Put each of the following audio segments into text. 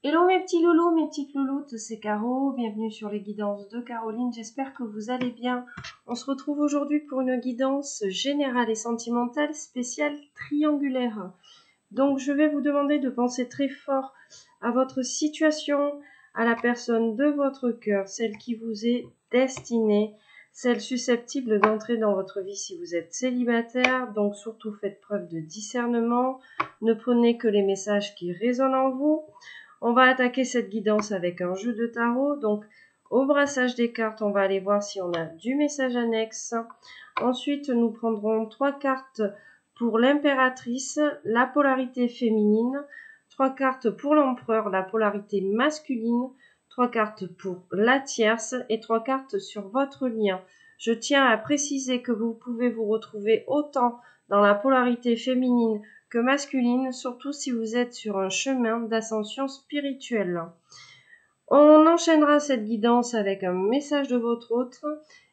Hello mes petits loulous, mes petites louloutes, c'est Caro, bienvenue sur les guidances de Caroline, j'espère que vous allez bien. On se retrouve aujourd'hui pour une guidance générale et sentimentale spéciale triangulaire. Donc je vais vous demander de penser très fort à votre situation, à la personne de votre cœur, celle qui vous est destinée, celle susceptible d'entrer dans votre vie si vous êtes célibataire. Donc surtout faites preuve de discernement, ne prenez que les messages qui résonnent en vous. On va attaquer cette guidance avec un jeu de tarot. Donc, au brassage des cartes, on va aller voir si on a du message annexe. Ensuite, nous prendrons 3 cartes pour l'impératrice, la polarité féminine. 3 cartes pour l'empereur, la polarité masculine. 3 cartes pour la tierce et 3 cartes sur votre lien. Je tiens à préciser que vous pouvez vous retrouver autant dans la polarité féminine que masculine, surtout si vous êtes sur un chemin d'ascension spirituelle. On enchaînera cette guidance avec un message de votre hôte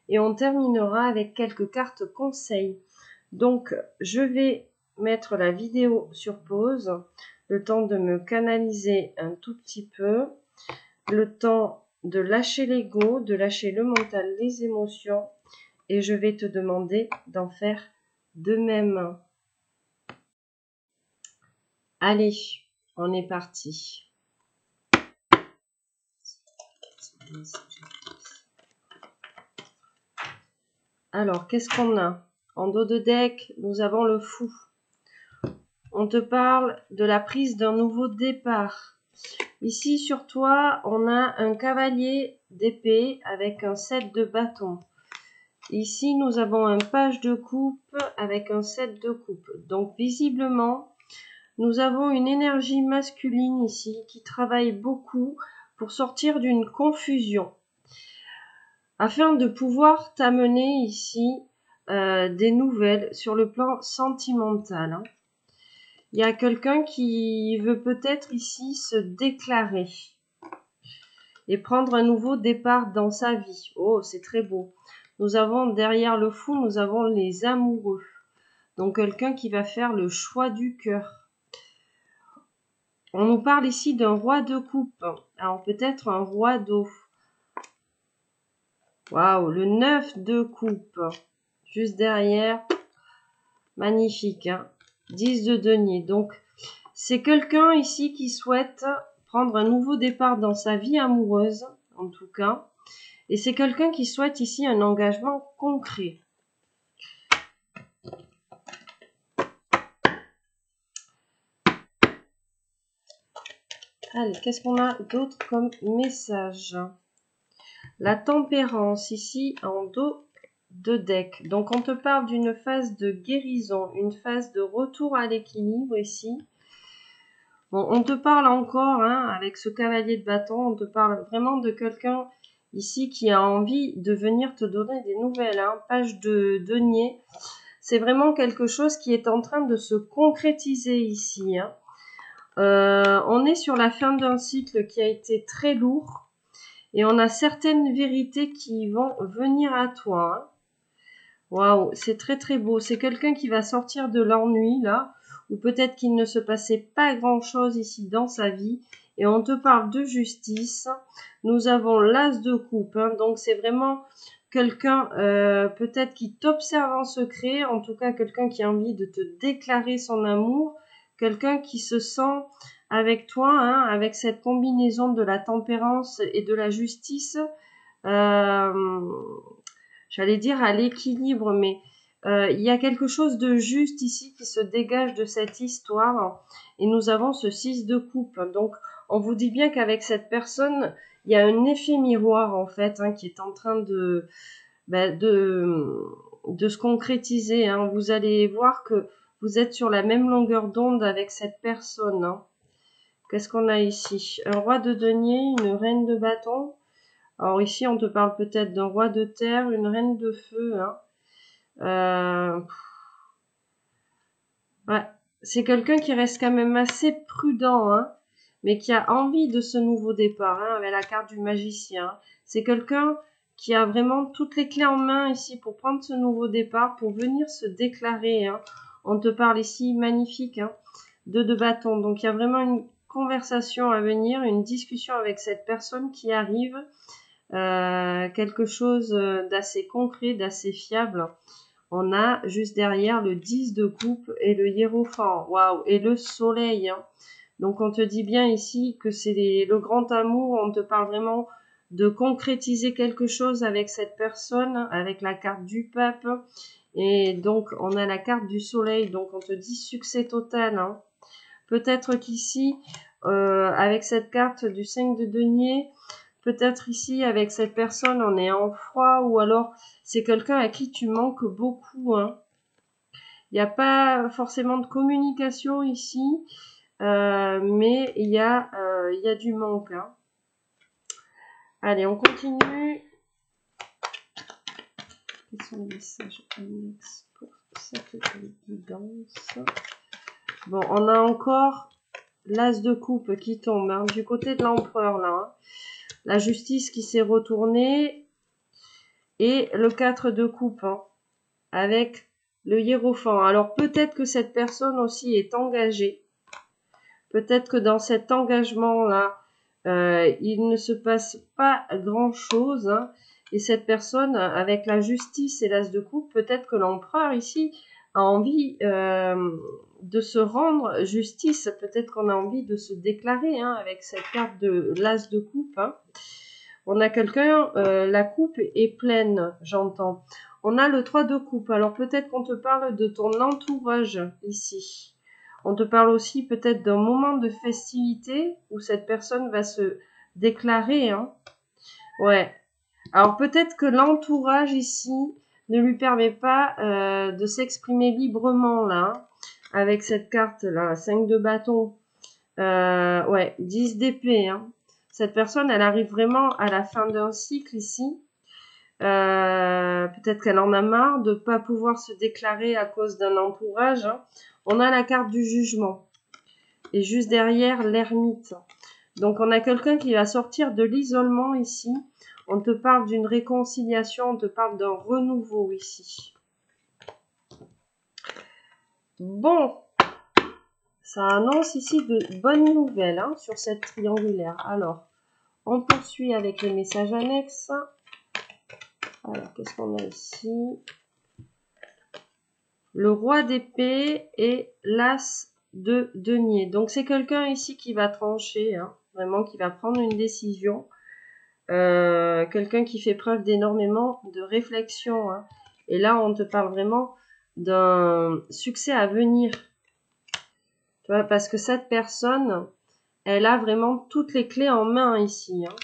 et on terminera avec quelques cartes conseils. Donc, je vais mettre la vidéo sur pause, le temps de me canaliser un tout petit peu, le temps de lâcher l'ego, de lâcher le mental, les émotions, et je vais te demander d'en faire de même. Allez, on est parti. Alors, qu'est-ce qu'on a? En dos de deck, nous avons le fou. On te parle de la prise d'un nouveau départ. Ici, sur toi, on a un cavalier d'épée avec un 7 de bâton. Ici, nous avons un page de coupe avec un 7 de coupe. Donc, visiblement, nous avons une énergie masculine ici qui travaille beaucoup pour sortir d'une confusion, afin de pouvoir t'amener ici des nouvelles sur le plan sentimental. Il y a quelqu'un qui veut peut-être ici se déclarer et prendre un nouveau départ dans sa vie. Oh, c'est très beau. Nous avons derrière le fou, nous avons les amoureux. Donc quelqu'un qui va faire le choix du cœur. On nous parle ici d'un roi de coupe. Alors peut-être un roi d'eau. Waouh, le 9 de coupe. Juste derrière. Magnifique, hein. 10 de denier. Donc c'est quelqu'un ici qui souhaite prendre un nouveau départ dans sa vie amoureuse, en tout cas. Et c'est quelqu'un qui souhaite ici un engagement concret. Allez, qu'est-ce qu'on a d'autre comme message? La tempérance, ici, en dos de deck. Donc, on te parle d'une phase de guérison, une phase de retour à l'équilibre ici. Bon, on te parle encore, hein, avec ce cavalier de bâton, on te parle vraiment de quelqu'un ici qui a envie de venir te donner des nouvelles. Hein. Page de denier. C'est vraiment quelque chose qui est en train de se concrétiser ici. Hein. On est sur la fin d'un cycle qui a été très lourd et on a certaines vérités qui vont venir à toi. Hein. Waouh, c'est très très beau. C'est quelqu'un qui va sortir de l'ennui là, ou peut-être qu'il ne se passait pas grand chose ici dans sa vie. Et on te parle de justice. Nous avons l'as de coupe, hein, donc c'est vraiment quelqu'un peut-être qui t'observe en secret, en tout cas quelqu'un qui a envie de te déclarer son amour, quelqu'un qui se sent avec toi, hein, avec cette combinaison de la tempérance et de la justice, j'allais dire à l'équilibre, mais il y a quelque chose de juste ici qui se dégage de cette histoire, et nous avons ce 6 de coupe. Donc on vous dit bien qu'avec cette personne, il y a un effet miroir en fait, hein, qui est en train de se concrétiser. Hein. Vous allez voir que vous êtes sur la même longueur d'onde avec cette personne. Hein. Qu'est-ce qu'on a ici? Un roi de denier, une reine de bâton. Alors ici, on te parle peut-être d'un roi de terre, une reine de feu. Hein. Ouais, c'est quelqu'un qui reste quand même assez prudent, hein, mais qui a envie de ce nouveau départ, hein, avec la carte du magicien. C'est quelqu'un qui a vraiment toutes les clés en main ici pour prendre ce nouveau départ, pour venir se déclarer. Hein. On te parle ici magnifique, hein, 2 de bâton. Donc il y a vraiment une conversation à venir, une discussion avec cette personne qui arrive, quelque chose d'assez concret, d'assez fiable. On a juste derrière le 10 de coupe et le hiérophant, waouh, et le soleil, hein. Donc on te dit bien ici que c'est le grand amour, on te parle vraiment de concrétiser quelque chose avec cette personne, avec la carte du pape. Et donc on a la carte du soleil, donc on te dit succès total, hein. Peut-être qu'ici, avec cette carte du 5 de denier, peut-être ici avec cette personne on est en froid, ou alors c'est quelqu'un à qui tu manques beaucoup, hein. Il n'y a pas forcément de communication ici. Mais il y a du manque, hein. Allez, on continue. Quels sont les messages annexes pour cette guidance? Bon, on a encore l'as de coupe qui tombe, hein, du côté de l'empereur là, hein. La justice qui s'est retournée et le 4 de coupe, hein, avec le hiérophant. Alors peut-être que cette personne aussi est engagée. Peut-être que dans cet engagement-là, il ne se passe pas grand-chose, hein, et cette personne, avec la justice et l'as de coupe, peut-être que l'empereur ici a envie de se rendre justice, peut-être qu'on a envie de se déclarer, hein, avec cette carte de l'as de coupe, hein. On a quelqu'un, la coupe est pleine, j'entends. On a le 3 de coupe, alors peut-être qu'on te parle de ton entourage ici. On te parle aussi peut-être d'un moment de festivité où cette personne va se déclarer, hein. Ouais. Alors peut-être que l'entourage ici ne lui permet pas de s'exprimer librement là, hein, avec cette carte là, 5 de bâton. Ouais, 10 d'épée, hein. Cette personne, elle arrive vraiment à la fin d'un cycle ici. Peut-être qu'elle en a marre de ne pas pouvoir se déclarer à cause d'un entourage, hein. On a la carte du jugement. Et juste derrière, l'ermite. Donc on a quelqu'un qui va sortir de l'isolement ici. On te parle d'une réconciliation, on te parle d'un renouveau ici. Bon, ça annonce ici de bonnes nouvelles, hein, sur cette triangulaire. Alors, on poursuit avec les messages annexes. Alors, qu'est-ce qu'on a ici? Le roi d'épée et l'as de denier. Donc, c'est quelqu'un ici qui va trancher, hein, vraiment, qui va prendre une décision. Quelqu'un qui fait preuve d'énormément de réflexion, hein. Et là, on te parle vraiment d'un succès à venir. Tu vois, parce que cette personne, elle a vraiment toutes les clés en main ici, hein.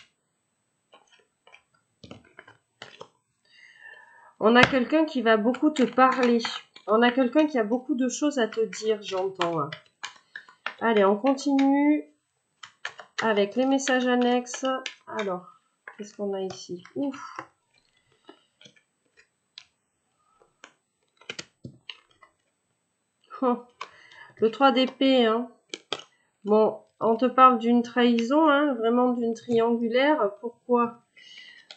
On a quelqu'un qui va beaucoup te parler. On a quelqu'un qui a beaucoup de choses à te dire, j'entends, hein. Allez, on continue avec les messages annexes. Alors, qu'est-ce qu'on a ici? Ouf! Le 3 d'épée, hein. Bon, on te parle d'une trahison, hein, vraiment d'une triangulaire. Pourquoi?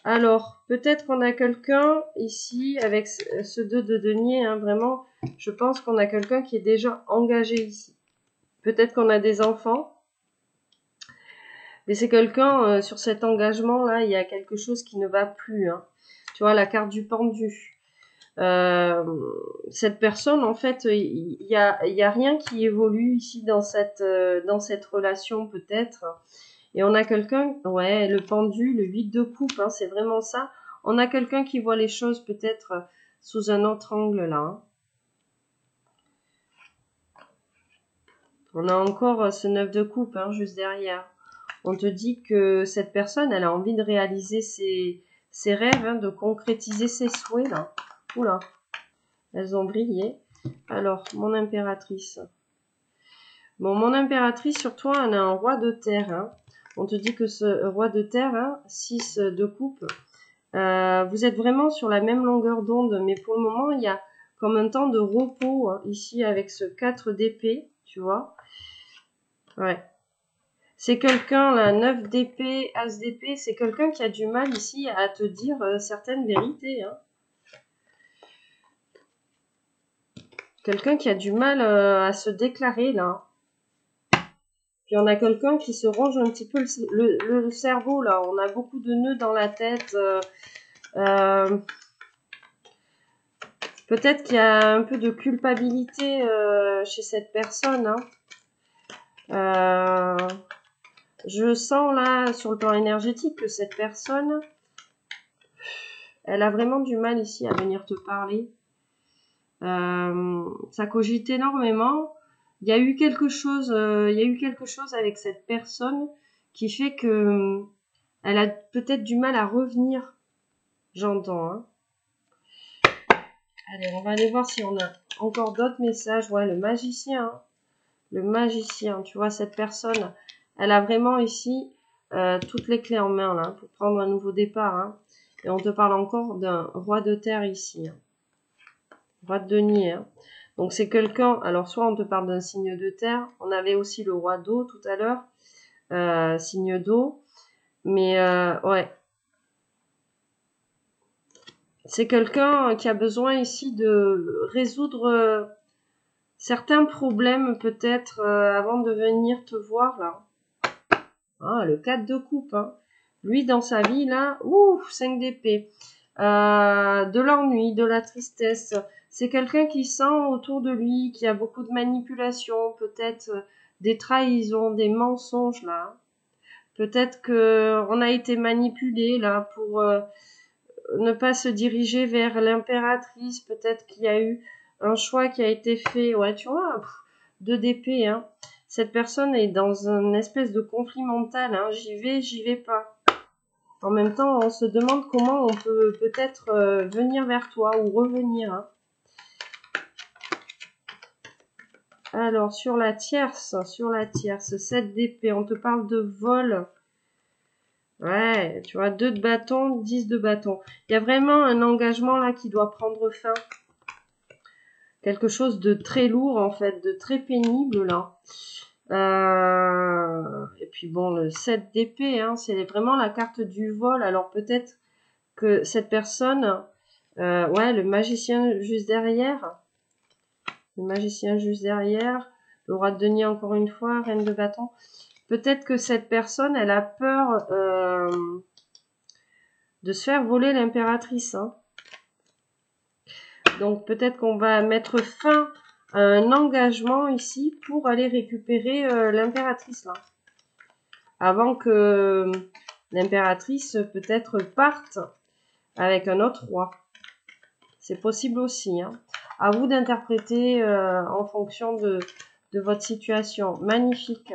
Alors, peut-être qu'on a quelqu'un ici, avec ce 2 de denier, hein, vraiment, je pense qu'on a quelqu'un qui est déjà engagé ici. Peut-être qu'on a des enfants, mais c'est quelqu'un, sur cet engagement-là, il y a quelque chose qui ne va plus, hein. Tu vois, la carte du pendu. Cette personne, en fait, il y a rien qui évolue ici dans cette relation, peut-être. Et on a quelqu'un, ouais, le pendu, le 8 de coupe, hein, c'est vraiment ça. On a quelqu'un qui voit les choses peut-être sous un autre angle là, hein. On a encore ce 9 de coupe, hein, juste derrière. On te dit que cette personne, elle a envie de réaliser ses rêves, hein, de concrétiser ses souhaits là. Oula, elles ont brillé. Alors, mon impératrice. Bon, mon impératrice, sur toi, elle a un roi de terre, hein. On te dit que ce roi de terre, hein, 6 de coupe, vous êtes vraiment sur la même longueur d'onde, mais pour le moment, il y a comme un temps de repos, hein, ici avec ce 4 d'épée, tu vois. Ouais. C'est quelqu'un, là, 9 d'épée, as d'épée, c'est quelqu'un qui a du mal ici à te dire certaines vérités, hein. Quelqu'un qui a du mal à se déclarer, là. Puis on a quelqu'un qui se ronge un petit peu le cerveau, là. On a beaucoup de nœuds dans la tête. Peut-être qu'il y a un peu de culpabilité chez cette personne. Hein. Je sens là, sur le plan énergétique, que cette personne, elle a vraiment du mal ici à venir te parler. Ça cogite énormément. Il y a eu quelque chose avec cette personne qui fait que elle a peut-être du mal à revenir. J'entends. Hein. Allez, on va aller voir si on a encore d'autres messages. Ouais, le magicien. Hein. Le magicien. Tu vois, cette personne, elle a vraiment ici toutes les clés en main là pour prendre un nouveau départ. Hein. Et on te parle encore d'un roi de terre ici. Hein. Roi de denier. Hein. Donc c'est quelqu'un, alors soit on te parle d'un signe de terre, on avait aussi le roi d'eau tout à l'heure, signe d'eau, mais ouais. C'est quelqu'un qui a besoin ici de résoudre certains problèmes peut-être avant de venir te voir là. Ah, le 4 de coupe. Hein. Lui dans sa vie là, 5 d'épée. De l'ennui, de la tristesse. C'est quelqu'un qui sent autour de lui qu'il y a beaucoup de manipulation, peut-être des trahisons, des mensonges là. Peut-être que on a été manipulé là pour ne pas se diriger vers l'impératrice. Peut-être qu'il y a eu un choix qui a été fait. Ouais, tu vois, 2 d'épée. Hein. Cette personne est dans une espèce de conflit mental. Hein. J'y vais pas. En même temps, on se demande comment on peut peut-être venir vers toi ou revenir. Hein. Alors, sur la tierce, 7 d'épée, on te parle de vol. Ouais, tu vois, 2 de bâton, 10 de bâton. Il y a vraiment un engagement là qui doit prendre fin. Quelque chose de très lourd en fait, de très pénible là. Et puis bon, le 7 d'épée, hein, c'est vraiment la carte du vol. Alors peut-être que cette personne, ouais, le magicien juste derrière. Le magicien juste derrière. Le roi de denier encore une fois, reine de bâton. Peut-être que cette personne, elle a peur de se faire voler l'impératrice. Hein. Donc peut-être qu'on va mettre fin à un engagement ici pour aller récupérer l'impératrice là. Avant que l'impératrice peut-être parte avec un autre roi. C'est possible aussi. Hein. À vous d'interpréter en fonction de votre situation. Magnifique.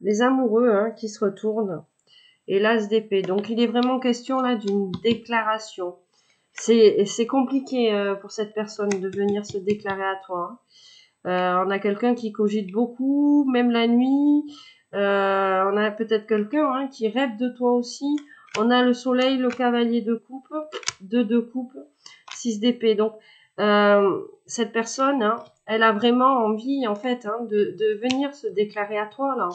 Les amoureux hein, qui se retournent. Et l'as d'épée. Donc il est vraiment question là d'une déclaration. C'est compliqué pour cette personne de venir se déclarer à toi. Hein. On a quelqu'un qui cogite beaucoup, même la nuit. On a peut-être quelqu'un hein, qui rêve de toi aussi. On a le soleil, le cavalier de coupe, 2 de coupe, 6 d'épée. Donc, cette personne, hein, elle a vraiment envie, en fait, hein, de venir se déclarer à toi, là.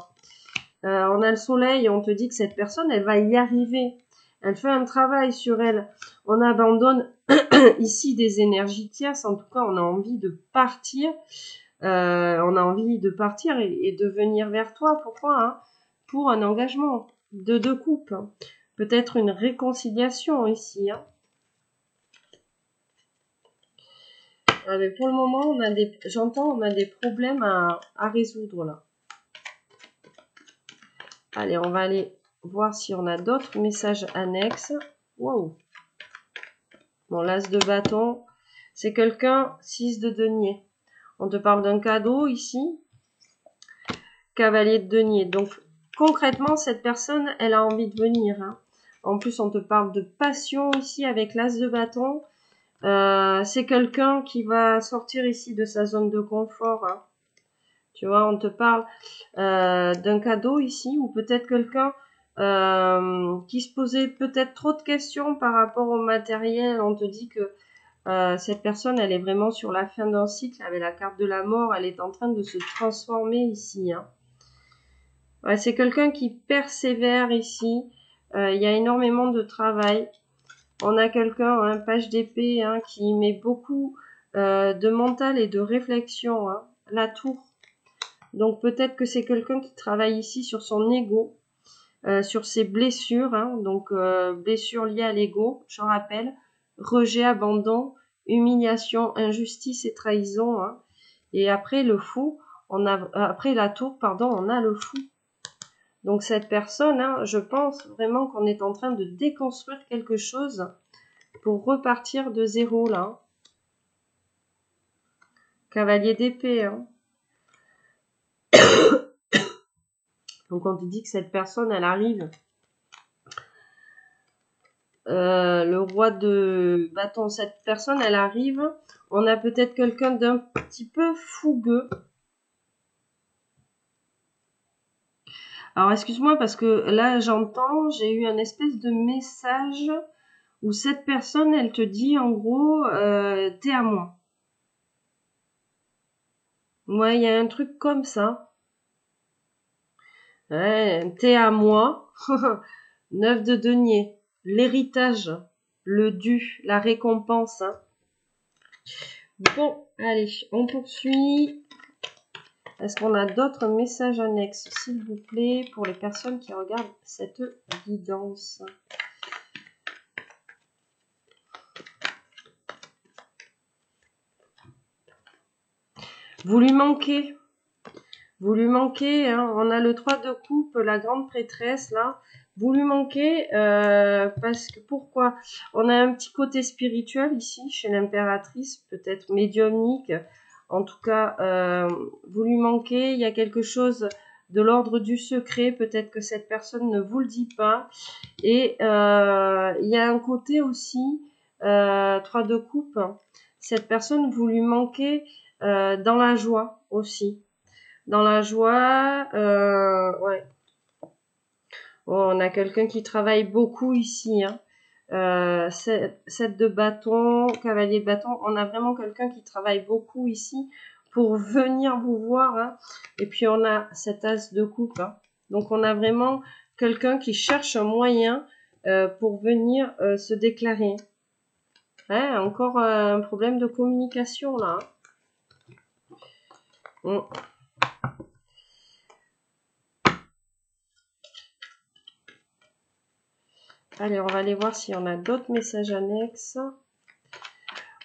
On a le soleil, on te dit que cette personne, elle va y arriver. Elle fait un travail sur elle. On abandonne ici des énergies tierces. En tout cas, on a envie de partir. On a envie de partir et de venir vers toi. Pourquoi hein? Pour un engagement de 2 coupes. Hein. Peut-être une réconciliation ici. Hein. Mais pour le moment, on a des problèmes à résoudre là. Allez, on va aller voir si on a d'autres messages annexes. Wow. Bon, l'as de bâton. C'est quelqu'un, 6 de denier. On te parle d'un cadeau ici. Cavalier de denier. Donc, concrètement, cette personne, elle a envie de venir. Hein. En plus, on te parle de passion ici avec l'as de bâton. C'est quelqu'un qui va sortir ici de sa zone de confort. Hein. Tu vois, on te parle d'un cadeau ici, ou peut-être quelqu'un qui se posait peut-être trop de questions par rapport au matériel. On te dit que cette personne, elle est vraiment sur la fin d'un cycle avec la carte de la mort. Elle est en train de se transformer ici. Hein. Ouais, c'est quelqu'un qui persévère ici. Il y a énormément de travail. On a quelqu'un, un page d'épée, hein, qui met beaucoup de mental et de réflexion. Hein. La tour. Donc peut-être que c'est quelqu'un qui travaille ici sur son ego, sur ses blessures, hein, donc blessures liées à l'ego, je rappelle, rejet, abandon, humiliation, injustice et trahison. Hein. Et après le fou, après la tour, pardon, on a le fou. Donc cette personne, hein, je pense vraiment qu'on est en train de déconstruire quelque chose pour repartir de zéro là. Cavalier d'épée. Hein. Donc on te dit que cette personne, elle arrive. Le roi de bâton, cette personne, elle arrive. On a peut-être quelqu'un d'un petit peu fougueux. Alors excuse-moi parce que là j'entends, j'ai eu un espèce de message où cette personne, elle te dit en gros, t'es à moi. Ouais, il y a un truc comme ça. Ouais, t'es à moi. 9 de denier. L'héritage, le dû, la récompense. Hein. Bon, allez, on poursuit. Est-ce qu'on a d'autres messages annexes, s'il vous plaît, pour les personnes qui regardent cette guidance? Vous lui manquez. Vous lui manquez. Hein. On a le 3 de coupe, la grande prêtresse, là. Vous lui manquez parce que pourquoi? On a un petit côté spirituel ici, chez l'impératrice, peut-être médiumnique. En tout cas, vous lui manquez. Il y a quelque chose de l'ordre du secret. Peut-être que cette personne ne vous le dit pas. Et il y a un côté aussi, 3 de coupe. Cette personne, vous lui manquez dans la joie aussi. Dans la joie, ouais. Bon, on a quelqu'un qui travaille beaucoup ici. Hein. 7 de bâton, cavalier de bâton. On a vraiment quelqu'un qui travaille beaucoup ici pour venir vous voir. Hein. Et puis on a cet as de coupe. Hein. Donc on a vraiment quelqu'un qui cherche un moyen pour venir se déclarer. Hein, encore un problème de communication là. Hein. Allez, on va aller voir si on a d'autres messages annexes.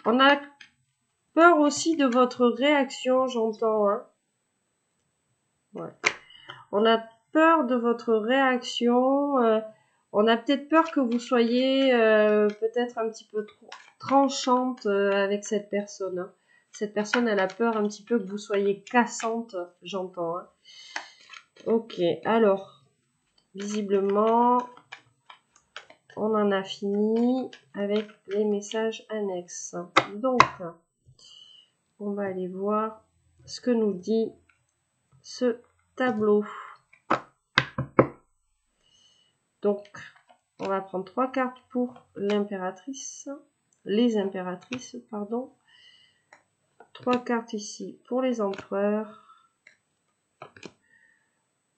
On a peur aussi de votre réaction, j'entends. Hein. Ouais. On a peur de votre réaction. On a peut-être peur que vous soyez peut-être un petit peu trop tranchante avec cette personne. Hein. Cette personne, elle a peur un petit peu que vous soyez cassante, j'entends. Hein. Ok, alors, visiblement, on en a fini avec les messages annexes. Donc, on va aller voir ce que nous dit ce tableau. Donc, on va prendre 3 cartes pour l'impératrice, les impératrices, pardon. 3 cartes ici pour les empereurs.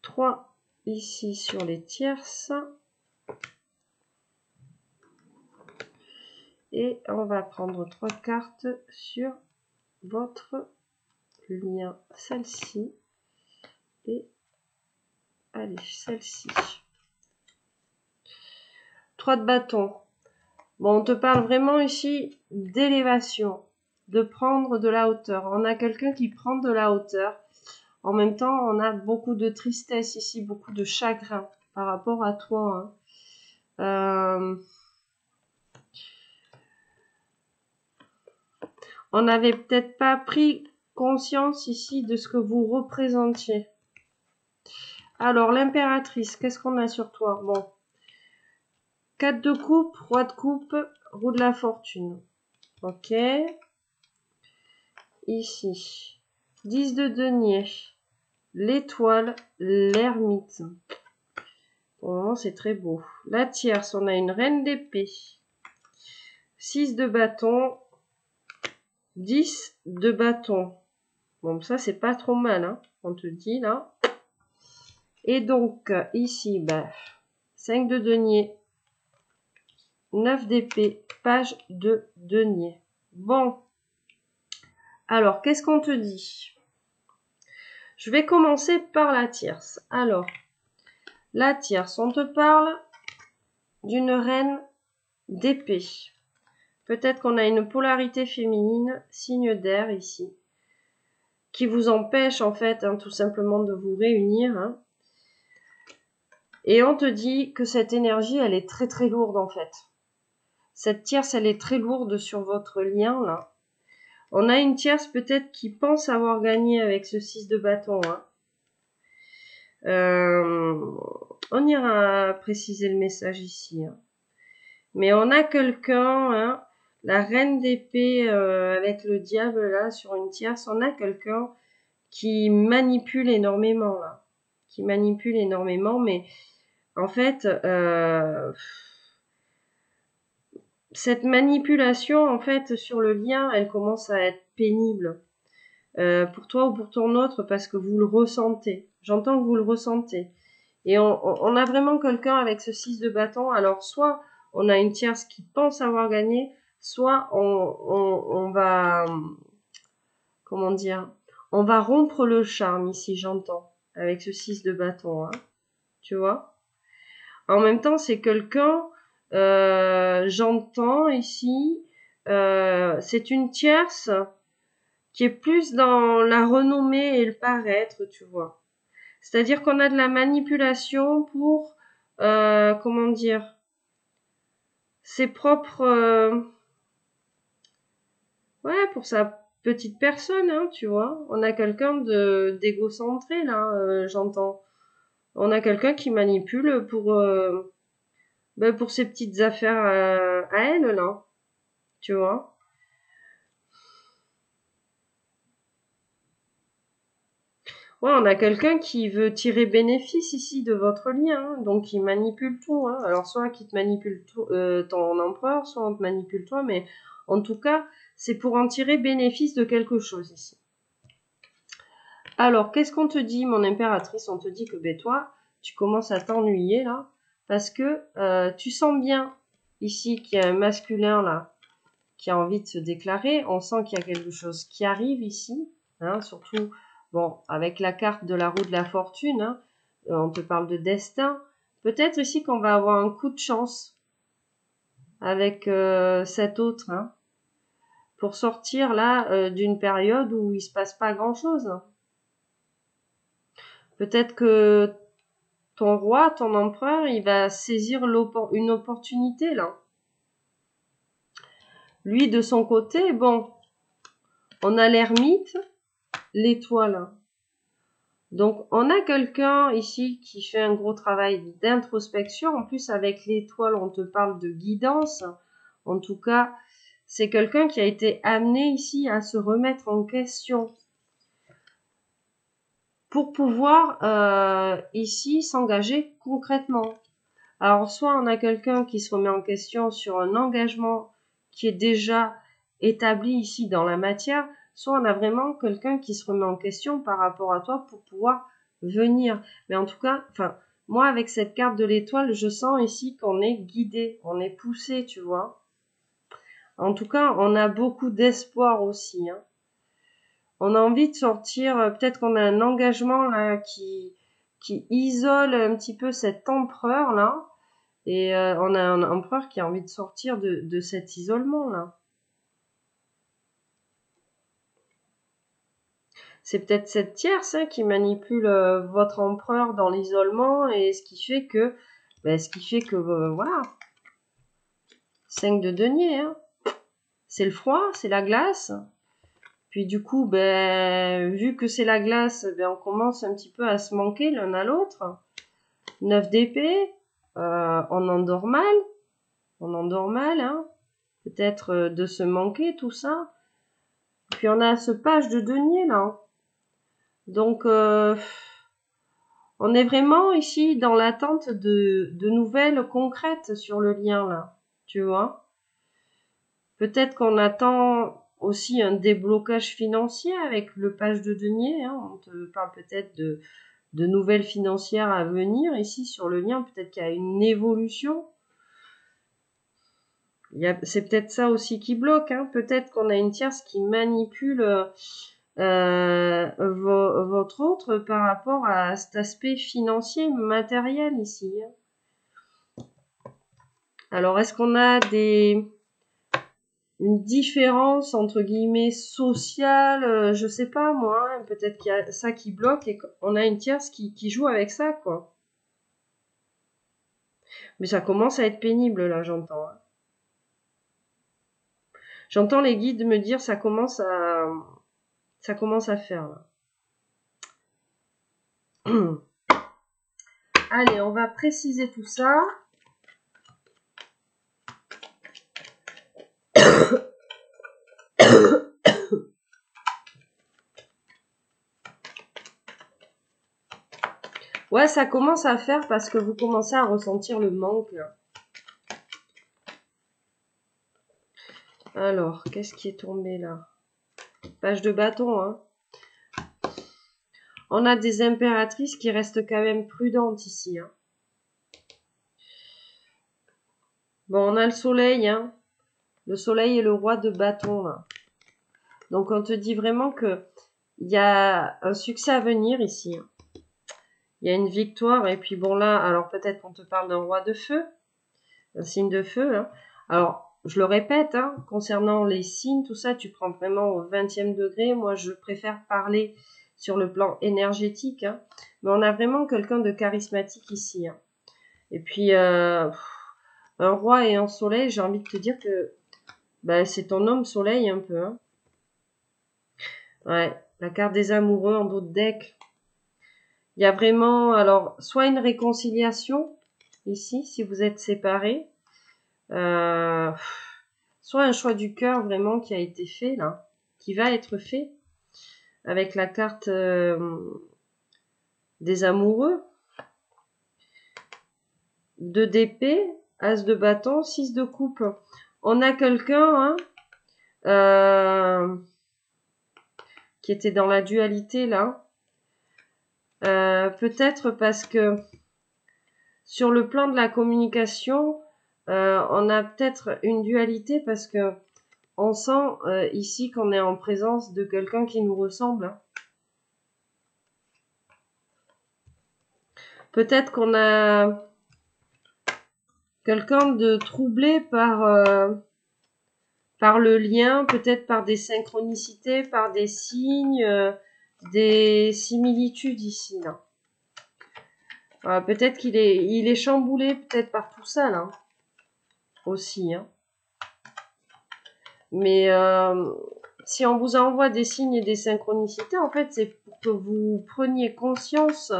3 ici sur les tierces. Et on va prendre 3 cartes sur votre lien. Celle-ci et allez, celle-ci. 3 de bâton. Bon, on te parle vraiment ici d'élévation, de prendre de la hauteur. On a quelqu'un qui prend de la hauteur. En même temps, on a beaucoup de tristesse ici, beaucoup de chagrin par rapport à toi. Hein. On n'avait peut-être pas pris conscience ici de ce que vous représentiez. Alors, l'impératrice, qu'est-ce qu'on a sur toi? Bon. 4 de coupe, roi de coupe, roue de la fortune. Ok. Ici. 10 de denier. L'étoile, l'ermite. Pour le moment, c'est très beau. La tierce, on a une reine d'épée. 6 de bâton. 10 de bâton. Bon, ça, c'est pas trop mal, hein, on te dit, là. Et donc, ici, bah, 5 de denier. 9 d'épée. Page de denier. Bon. Alors, qu'est-ce qu'on te dit? Je vais commencer par la tierce. Alors, la tierce, on te parle d'une reine d'épée. Peut-être qu'on a une polarité féminine, signe d'air ici, qui vous empêche en fait tout simplement de vous réunir. Et on te dit que cette énergie, elle est très très lourde en fait. Cette tierce, elle est très lourde sur votre lien là. On a une tierce peut-être qui pense avoir gagné avec ce 6 de bâton. On ira préciser le message ici. Mais on a quelqu'un, la reine d'épée avec le diable là sur une tierce, on a quelqu'un qui manipule énormément là. Qui manipule énormément, mais en fait, cette manipulation, en fait, sur le lien, elle commence à être pénible. Pour toi ou pour ton autre, parce que vous le ressentez. J'entends que vous le ressentez. Et on a vraiment quelqu'un avec ce 6 de bâton. Alors, soit on a une tierce qui pense avoir gagné, soit on va... Comment dire? On va rompre le charme ici, j'entends, avec ce 6 de bâton. Tu vois? En même temps, c'est quelqu'un... j'entends ici... c'est une tierce qui est plus dans la renommée et le paraître, tu vois. C'est-à-dire qu'on a de la manipulation pour, comment dire, ses propres, ouais, pour sa petite personne, tu vois. On a quelqu'un d'égocentré, là, j'entends. On a quelqu'un qui manipule pour ses petites affaires à elle, là, tu vois. Ouais, on a quelqu'un qui veut tirer bénéfice ici de votre lien, donc il manipule tout. Alors soit qu'il te manipule ton empereur, soit on te manipule toi, mais en tout cas, c'est pour en tirer bénéfice de quelque chose ici. Alors, qu'est-ce qu'on te dit, mon impératrice? On te dit que toi, tu commences à t'ennuyer là, parce que tu sens bien ici qu'il y a un masculin là qui a envie de se déclarer. On sent qu'il y a quelque chose qui arrive ici, surtout... Bon, avec la carte de la roue de la fortune, on te parle de destin. Peut-être ici qu'on va avoir un coup de chance avec cet autre, pour sortir là d'une période où il se passe pas grand-chose. Peut-être que ton roi, ton empereur, il va saisir une opportunité là. Lui, de son côté, bon, on a l'ermite, l'étoile. Donc, on a quelqu'un ici qui fait un gros travail d'introspection. En plus, avec l'étoile, on te parle de guidance. En tout cas, c'est quelqu'un qui a été amené ici à se remettre en question pour pouvoir ici s'engager concrètement. Alors, soit on a quelqu'un qui se remet en question sur un engagement qui est déjà établi ici dans la matière, soit on a vraiment quelqu'un qui se remet en question par rapport à toi pour pouvoir venir. Mais en tout cas, moi avec cette carte de l'étoile, je sens ici qu'on est guidé, on est poussé, tu vois. En tout cas, on a beaucoup d'espoir aussi. On a envie de sortir, peut-être qu'on a un engagement là qui isole un petit peu cet empereur là. Et on a un empereur qui a envie de sortir de cet isolement-là. C'est peut-être cette tierce qui manipule votre empereur dans l'isolement et ce qui fait que, voilà, 5 de denier, c'est le froid, c'est la glace. Puis du coup, vu que c'est la glace, on commence un petit peu à se manquer l'un à l'autre. 9 d'épée, on endort mal, peut-être de se manquer tout ça. Puis on a ce page de denier là. Donc on est vraiment ici dans l'attente de nouvelles concrètes sur le lien là. Tu vois. Peut-être qu'on attend aussi un déblocage financier avec le page de denier. On te parle peut-être de nouvelles financières à venir ici sur le lien. Peut-être qu'il y a une évolution. C'est peut-être ça aussi qui bloque. Peut-être qu'on a une tierce qui manipule votre autre par rapport à cet aspect financier, matériel ici. Alors, est-ce qu'on a une différence entre guillemets sociale, je sais pas moi, hein, peut-être qu'il y a ça qui bloque et qu'on a une tierce qui joue avec ça, quoi. Mais ça commence à être pénible là, j'entends. Hein. J'entends les guides me dire ça commence à faire là. Allez, on va préciser tout ça. Ouais, ça commence à faire parce que vous commencez à ressentir le manque. Là. Alors, qu'est-ce qui est tombé là? Page de bâton, hein. On a des impératrices qui restent quand même prudentes ici. Hein. Bon, on a le soleil, hein. Le soleil est le roi de bâton, là. Donc, on te dit vraiment que il y a un succès à venir ici. Hein. Il y a une victoire. Et puis, bon, là, alors peut-être qu'on te parle d'un roi de feu. Un signe de feu. Hein. Alors, je le répète, hein, concernant les signes, tout ça, tu prends vraiment au 20e degré. Moi, je préfère parler sur le plan énergétique. Hein. Mais on a vraiment quelqu'un de charismatique ici. Hein. Et puis, un roi et un soleil, j'ai envie de te dire que bah, c'est ton homme soleil un peu. Hein. Ouais, la carte des amoureux en dos de deck. Il y a vraiment, alors, soit une réconciliation, ici, si vous êtes séparés, soit un choix du cœur vraiment qui a été fait, là, qui va être fait, avec la carte des amoureux, 2 d'épée, as de bâton, 6 de coupe. On a quelqu'un, hein, qui était dans la dualité, là, peut-être parce que sur le plan de la communication, on a peut-être une dualité parce que on sent ici qu'on est en présence de quelqu'un qui nous ressemble. Hein. Peut-être qu'on a quelqu'un de troublé par le lien, peut-être par des synchronicités, par des signes, des similitudes ici. Là. Peut-être qu'il est chamboulé peut-être par tout ça là aussi. Hein. Mais si on vous envoie des signes et des synchronicités, en fait, c'est pour que vous preniez conscience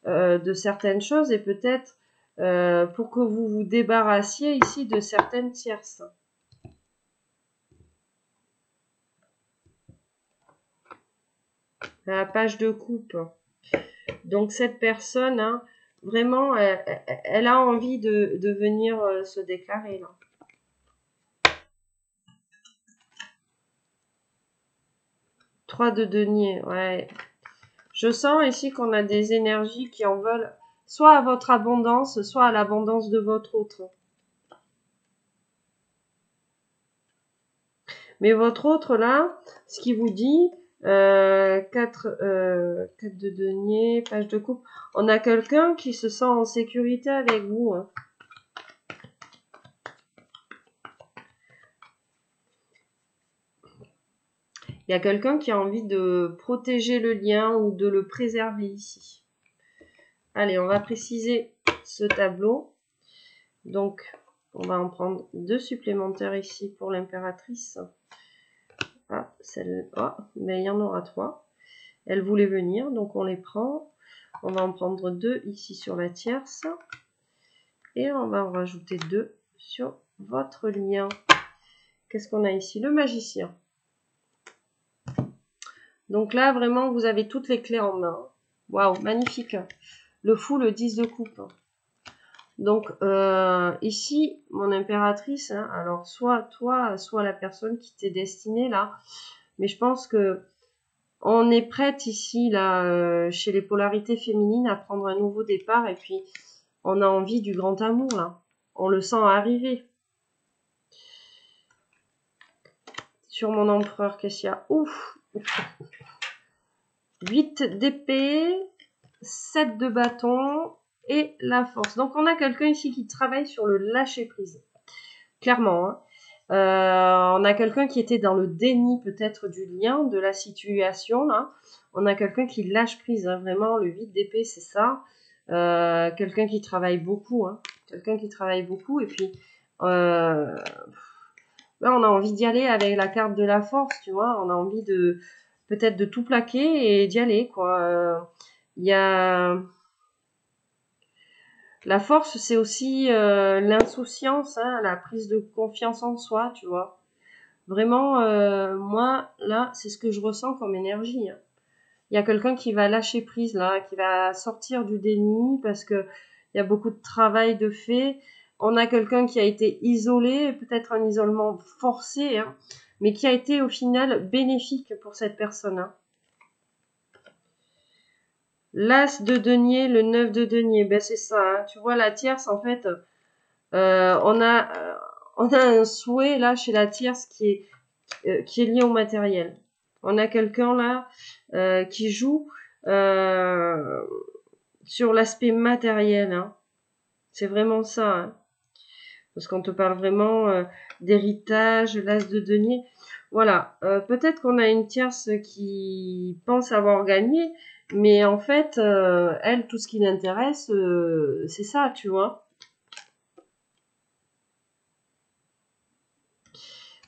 de certaines choses et peut-être pour que vous vous débarrassiez ici de certaines tierces. La page de coupe. Donc cette personne, hein, vraiment, elle a envie de venir se déclarer là. Trois de denier, ouais. Je sens ici qu'on a des énergies qui en veulent soit à votre abondance, soit à l'abondance de votre autre. Mais votre autre là, ce qui vous dit, 4 de denier, page de coupe, on a quelqu'un qui se sent en sécurité avec vous. Hein. Il y a quelqu'un qui a envie de protéger le lien ou de le préserver ici. Allez, on va préciser ce tableau. Donc, on va en prendre 2 supplémentaires ici pour l'impératrice. Ah, celle, oh, mais il y en aura 3. Elle voulait venir, donc on les prend. On va en prendre 2 ici sur la tierce. Et on va en rajouter 2 sur votre lien. Qu'est-ce qu'on a ici? Le magicien. Donc là, vraiment, vous avez toutes les clés en main. Waouh, magnifique. Le fou, le 10 de coupe. Donc, ici, mon impératrice, hein, alors soit toi, soit la personne qui t'est destinée là. Mais je pense que on est prête ici, là, chez les polarités féminines, à prendre un nouveau départ. Et puis, on a envie du grand amour, là. On le sent arriver. Sur mon empereur, qu'est-ce qu'il y a? Ouf, 8 d'épée, 7 de bâton et la force. Donc on a quelqu'un ici qui travaille sur le lâcher prise. Clairement, hein. On a quelqu'un qui était dans le déni peut-être du lien, de la situation. Là. On a quelqu'un qui lâche prise, hein, vraiment, le 8 d'épée, c'est ça. Quelqu'un qui travaille beaucoup. Hein. Quelqu'un qui travaille beaucoup. Et puis, là, on a envie d'y aller avec la carte de la force, tu vois. On a envie de peut-être de tout plaquer et d'y aller, quoi. Il y a... La force, c'est aussi l'insouciance, hein, la prise de confiance en soi, tu vois. Vraiment, moi, là, c'est ce que je ressens comme énergie. Hein. Il y a quelqu'un qui va lâcher prise, là, qui va sortir du déni parce que il y a beaucoup de travail de fait. On a quelqu'un qui a été isolé, peut-être un isolement forcé, hein, mais qui a été au final bénéfique pour cette personne. Hein. L'As de denier, le 9 de denier, ben c'est ça. Hein. Tu vois, la tierce, en fait, on a un souhait là chez la tierce qui est lié au matériel. On a quelqu'un là qui joue sur l'aspect matériel. Hein. C'est vraiment ça. Hein. Parce qu'on te parle vraiment d'héritage, l'As de denier. Voilà. Peut-être qu'on a une tierce qui pense avoir gagné, mais en fait, elle, tout ce qui l'intéresse, c'est ça, tu vois.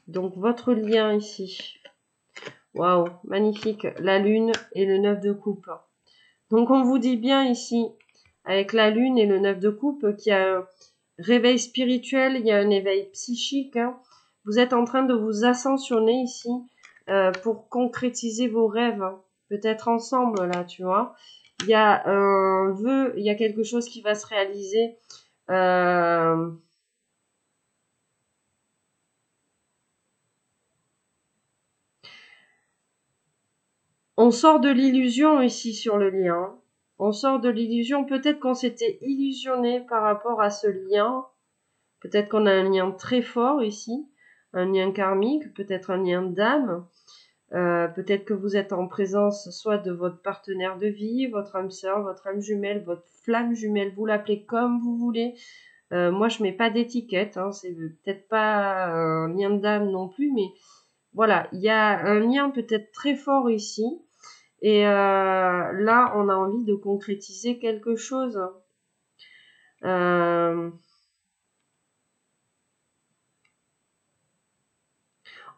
Donc, votre lien ici. Waouh, magnifique. La lune et le 9 de coupe. Donc, on vous dit bien ici, avec la lune et le 9 de coupe, qu'il y a un réveil spirituel, il y a un éveil psychique. Hein. Vous êtes en train de vous ascensionner ici pour concrétiser vos rêves. Hein. Peut-être ensemble, là, tu vois. Il y a un vœu, il y a quelque chose qui va se réaliser. On sort de l'illusion ici sur le lien. On sort de l'illusion. Peut-être qu'on s'était illusionné par rapport à ce lien. Peut-être qu'on a un lien très fort ici. Un lien karmique, peut-être un lien d'âme. Peut-être que vous êtes en présence soit de votre partenaire de vie, votre âme sœur, votre âme jumelle, votre flamme jumelle. Vous l'appelez comme vous voulez. Moi, je mets pas d'étiquette. Hein, c'est peut-être pas un lien d'âme non plus, mais voilà, il y a un lien peut-être très fort ici. Et là, on a envie de concrétiser quelque chose.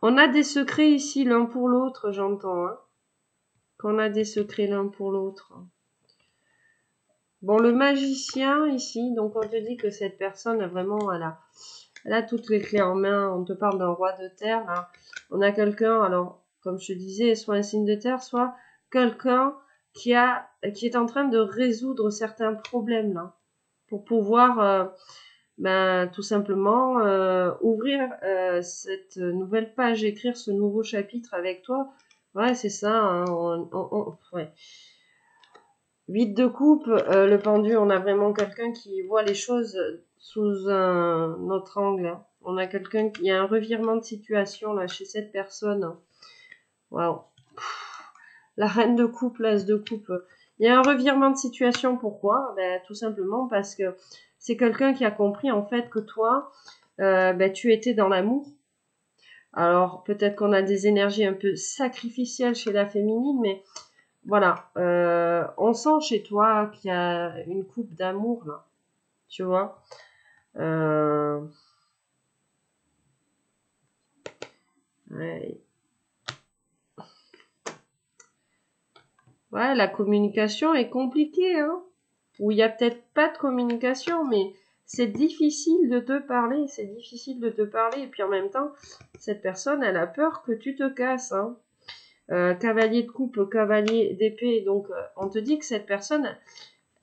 On a des secrets ici l'un pour l'autre, j'entends. Hein, qu'on a des secrets l'un pour l'autre. Bon, le magicien ici, donc on te dit que cette personne a vraiment, elle a toutes les clés en main. On te parle d'un roi de terre. Là. On a quelqu'un, alors, comme je te disais, soit un signe de terre, soit quelqu'un qui est en train de résoudre certains problèmes là, pour pouvoir tout simplement ouvrir cette nouvelle page, écrire ce nouveau chapitre avec toi. Ouais, c'est ça. Hein, ouais. 8 de coupe, le pendu, on a vraiment quelqu'un qui voit les choses sous un autre angle. Hein. On a quelqu'un qui a un revirement de situation là chez cette personne. Waouh. La reine de coupe, l'as de coupe. Il y a un revirement de situation. Pourquoi? Ben, tout simplement parce que c'est quelqu'un qui a compris en fait que toi, tu étais dans l'amour. Alors peut-être qu'on a des énergies un peu sacrificielles chez la féminine, mais voilà, on sent chez toi qu'il y a une coupe d'amour là, tu vois. Ouais. Ouais, la communication est compliquée, hein. Ou il y a peut-être pas de communication, mais c'est difficile de te parler, c'est difficile de te parler. Et puis en même temps, cette personne, elle a peur que tu te casses, hein. Cavalier de coupe, cavalier d'épée. Donc, on te dit que cette personne,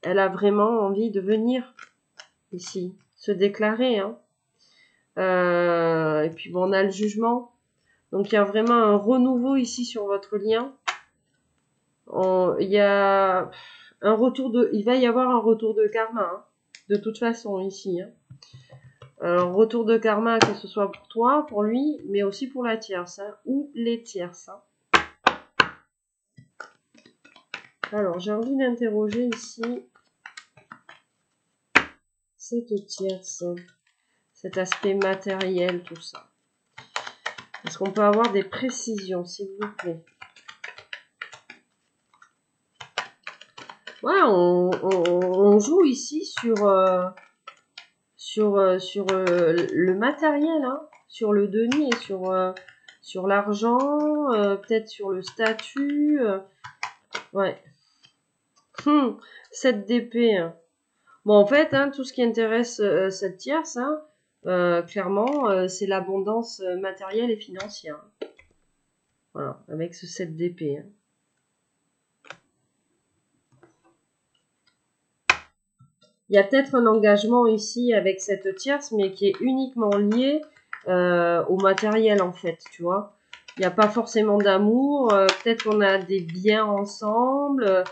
elle a vraiment envie de venir ici, se déclarer. Hein. Et puis, bon, on a le jugement. Donc, il y a vraiment un renouveau ici sur votre lien. Il y a un retour il va y avoir un retour de karma, hein, de toute façon, ici. Hein. Un retour de karma, que ce soit pour toi, pour lui, mais aussi pour la tierce, hein, ou les tierces. Hein. Alors, j'ai envie d'interroger ici cette tierce, cet aspect matériel, tout ça. Est-ce qu'on peut avoir des précisions, s'il vous plaît? Ouais, on joue ici sur le matériel, hein, sur le denier, sur l'argent, peut-être sur le statut. Ouais. 7 d'épée. Hein. Bon, en fait, hein, tout ce qui intéresse cette tierce, hein, clairement, c'est l'abondance matérielle et financière. Voilà, avec ce 7 d'épée. Hein. Il y a peut-être un engagement ici avec cette tierce, mais qui est uniquement lié au matériel, en fait, tu vois. Il n'y a pas forcément d'amour. Peut-être qu'on a des biens ensemble.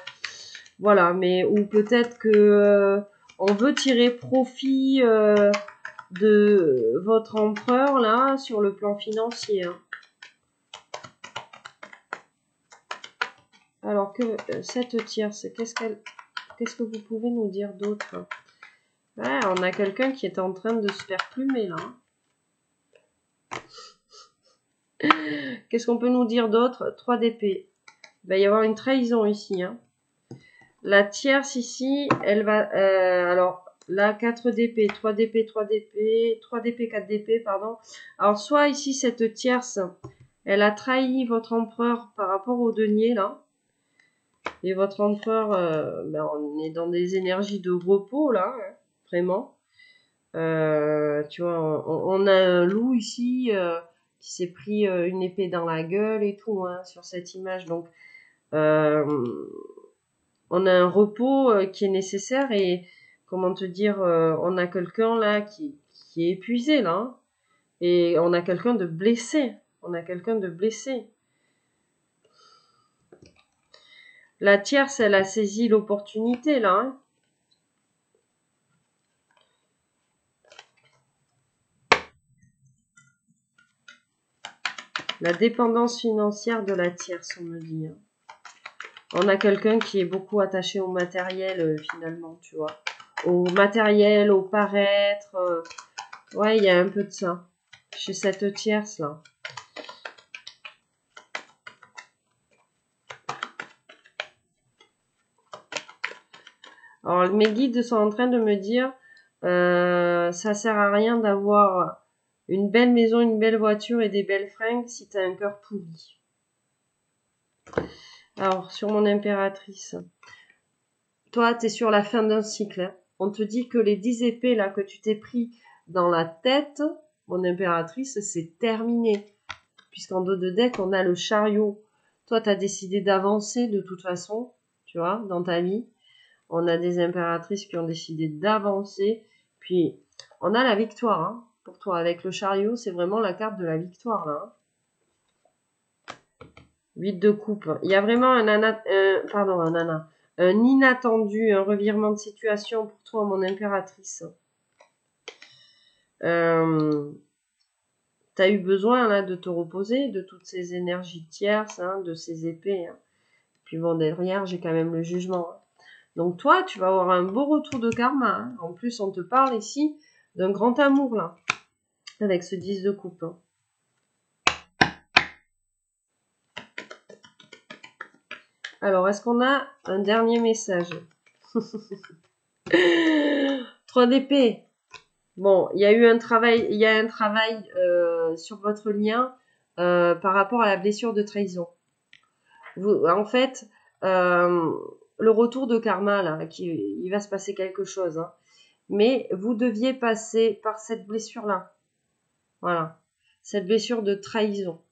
Voilà, mais ou peut-être que on veut tirer profit de votre empereur, là, sur le plan financier. Hein. Alors que cette tierce, qu'est-ce que vous pouvez nous dire d'autre? Ouais, on a quelqu'un qui est en train de se faire plumer, là. Qu'est-ce qu'on peut nous dire d'autre? 3 d'épée. Il va y avoir une trahison ici. Hein. La tierce ici, elle va... alors, là, 4 d'épée, 3 d'épée, 3 d'épée, 3 d'épée, 4 d'épée, pardon. Alors, soit ici, cette tierce, elle a trahi votre empereur par rapport au denier, là. Et votre empereur, ben, on est dans des énergies de repos, là, hein, vraiment. Tu vois, on a un loup ici qui s'est pris une épée dans la gueule et tout, hein, sur cette image. Donc, on a un repos qui est nécessaire et, comment te dire, on a quelqu'un là qui est épuisé, là. Hein, et on a quelqu'un de blessé. On a quelqu'un de blessé. La tierce, elle a saisi l'opportunité, là. Hein. La dépendance financière de la tierce, on me dit. Hein. On a quelqu'un qui est beaucoup attaché au matériel, finalement, tu vois. Au matériel, au paraître. Ouais, il y a un peu de ça. Chez cette tierce, là. Alors, mes guides sont en train de me dire, ça sert à rien d'avoir une belle maison, une belle voiture et des belles fringues si tu as un cœur pourri. Alors, sur mon impératrice, toi, tu es sur la fin d'un cycle. Hein. On te dit que les 10 épées là que tu t'es pris dans la tête, mon impératrice, c'est terminé. Puisqu'en dos de deck, on a le chariot. Toi, tu as décidé d'avancer de toute façon, tu vois, dans ta vie. On a des impératrices qui ont décidé d'avancer. Puis, on a la victoire, hein, pour toi. Avec le chariot, c'est vraiment la carte de la victoire, là. Hein. 8 de coupe. Il y a vraiment un inattendu, un revirement de situation pour toi, mon impératrice. T'as eu besoin, là, de te reposer de toutes ces énergies tierces, hein, de ces épées. Hein. Puis bon, derrière, j'ai quand même le jugement. Hein. Donc toi, tu vas avoir un beau retour de karma. Hein. En plus, on te parle ici d'un grand amour, là, avec ce 10 de coupe. Hein. Alors, est-ce qu'on a un dernier message? 3 d'épée. Bon, il y a un travail sur votre lien par rapport à la blessure de trahison. En fait, le retour de karma, là, il va se passer quelque chose. Hein. Mais vous deviez passer par cette blessure-là. Voilà. Cette blessure de trahison.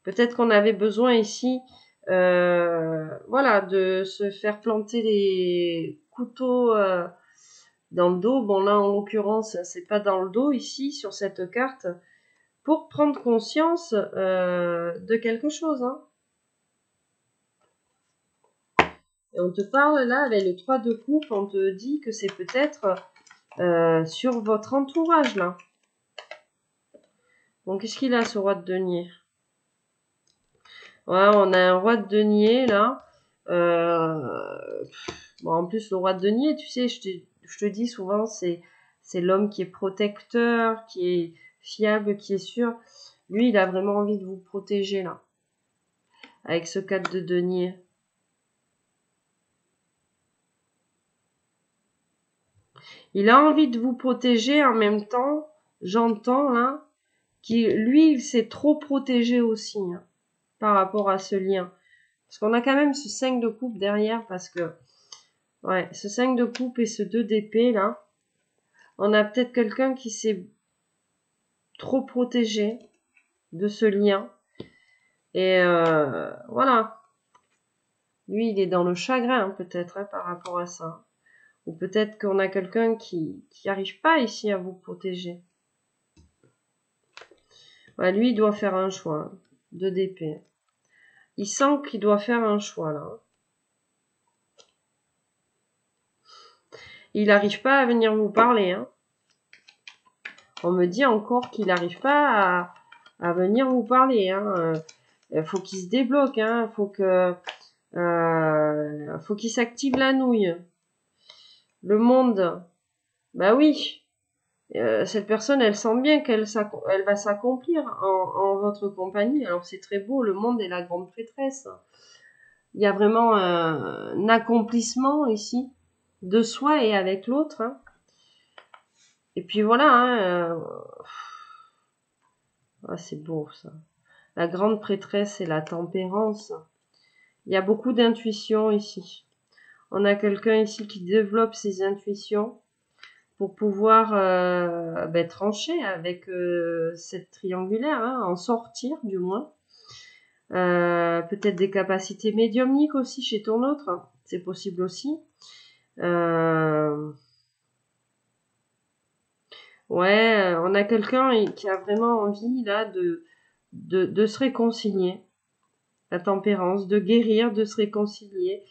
Peut-être qu'on avait besoin ici, voilà, de se faire planter les couteaux dans le dos. Bon, là, en l'occurrence, c'est pas dans le dos ici, sur cette carte, pour prendre conscience de quelque chose. Hein. Et on te parle là, avec le 3 de coupe, on te dit que c'est peut-être sur votre entourage, là. Donc, qu'est-ce qu'il a, ce roi de denier? Ouais, on a un roi de denier, là. Bon, en plus, le roi de denier, tu sais, je te dis souvent, c'est l'homme qui est protecteur, qui est fiable, qui est sûr. Lui, il a vraiment envie de vous protéger, là. Avec ce 4 de denier. Il a envie de vous protéger en même temps, j'entends, là, lui, il s'est trop protégé aussi, hein, par rapport à ce lien. Parce qu'on a quand même ce 5 de coupe derrière, parce que, ouais, ce 5 de coupe et ce 2 d'épée, là, on a peut-être quelqu'un qui s'est trop protégé de ce lien. Et voilà. Lui, il est dans le chagrin, peut-être, hein, par rapport à ça. Ou peut-être qu'on a quelqu'un qui n'arrive pas ici à vous protéger. Ouais, lui, il doit faire un choix. 2 d'épée. Il sent qu'il doit faire un choix, là. Il n'arrive pas à venir vous parler, hein. On me dit encore qu'il n'arrive pas à venir vous parler, hein. Faut qu'il se débloque, hein. Faut qu'il s'active la nouille. Le monde, bah oui. Cette personne, elle sent bien qu'elle va s'accomplir en votre compagnie. Alors c'est très beau, le monde est la grande prêtresse. Il y a vraiment un accomplissement ici de soi et avec l'autre, hein. Et puis voilà, hein, ah, c'est beau ça. La grande prêtresse et la tempérance. Il y a beaucoup d'intuition ici. On a quelqu'un ici qui développe ses intuitions pour pouvoir trancher avec cette triangulaire, hein, en sortir du moins. Peut-être des capacités médiumniques aussi chez ton autre, hein. C'est possible aussi. Ouais, on a quelqu'un qui a vraiment envie là de se réconcilier. La tempérance, de guérir, de se réconcilier.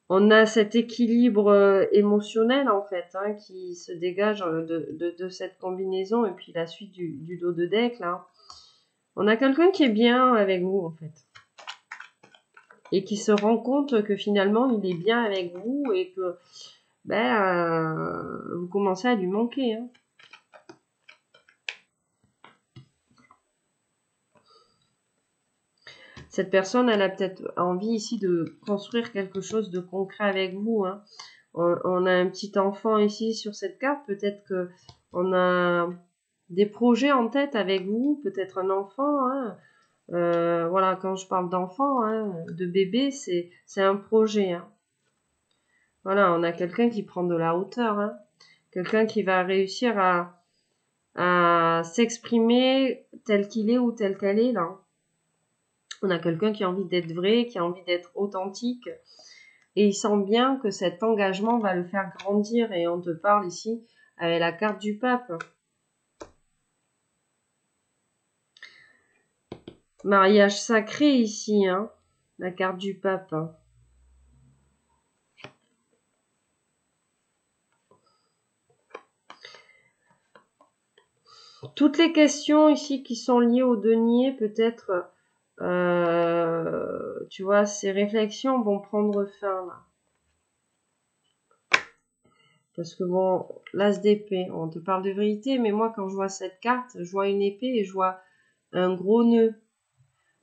On a cet équilibre émotionnel en fait, hein, qui se dégage de cette combinaison et puis la suite du dos de deck là. On a quelqu'un qui est bien avec vous en fait et qui se rend compte que finalement il est bien avec vous et que vous commencez à lui manquer, hein. Cette personne, elle a peut-être envie ici de construire quelque chose de concret avec vous, hein. On a un petit enfant ici sur cette carte. Peut-être que on a des projets en tête avec vous. Peut-être un enfant, hein. Voilà, quand je parle d'enfant, hein, de bébé, c'est un projet, hein. Voilà, on a quelqu'un qui prend de la hauteur, hein. Quelqu'un qui va réussir à s'exprimer tel qu'il est ou tel qu'elle est, là. On a quelqu'un qui a envie d'être vrai, qui a envie d'être authentique. Et il sent bien que cet engagement va le faire grandir. Et on te parle ici avec la carte du pape. Mariage sacré ici, hein. La carte du pape, hein. Toutes les questions ici qui sont liées au denier, peut-être, tu vois, ces réflexions vont prendre fin, là. Parce que bon, l'as d'épée, on te parle de vérité, mais moi, quand je vois cette carte, je vois une épée et je vois un gros nœud.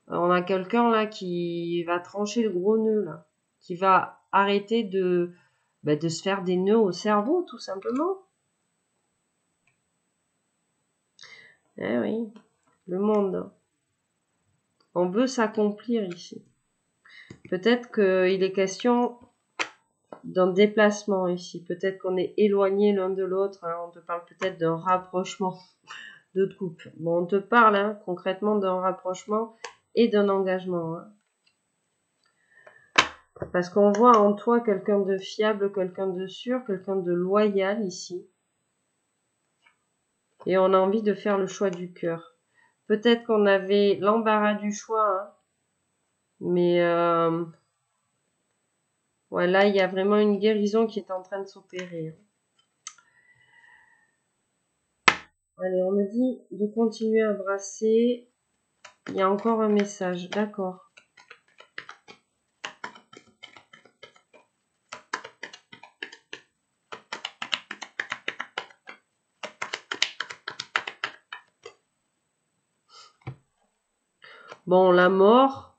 On a quelqu'un là qui va trancher le gros nœud, là. Qui va arrêter de se faire des nœuds au cerveau, tout simplement. Eh oui, le monde. On veut s'accomplir ici. Peut-être qu'il est question d'un déplacement ici. Peut-être qu'on est éloigné l'un de l'autre, hein. On te parle peut-être d'un rapprochement de couple. Bon, on te parle, hein, concrètement d'un rapprochement et d'un engagement, hein. Parce qu'on voit en toi quelqu'un de fiable, quelqu'un de sûr, quelqu'un de loyal ici. Et on a envie de faire le choix du cœur. Peut-être qu'on avait l'embarras du choix, hein, mais ouais, là, il y a vraiment une guérison qui est en train de s'opérer. Allez, on me dit de continuer à brasser. Il y a encore un message, d'accord. Bon, la mort,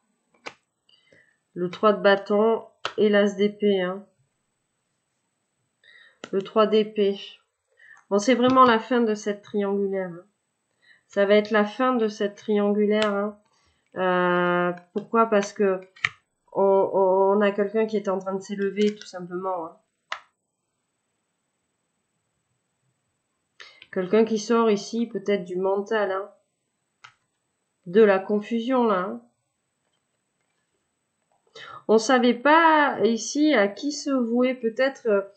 le 3 de bâton et l'as d'épée. Hein. Le 3 d'épée. Bon, c'est vraiment la fin de cette triangulaire. Hein. Ça va être la fin de cette triangulaire. Hein. Pourquoi? Parce que on a quelqu'un qui est en train de s'élever, tout simplement. Hein. Quelqu'un qui sort ici, peut-être du mental. Hein. De la confusion, là. Hein. On savait pas ici à qui se vouer, peut-être,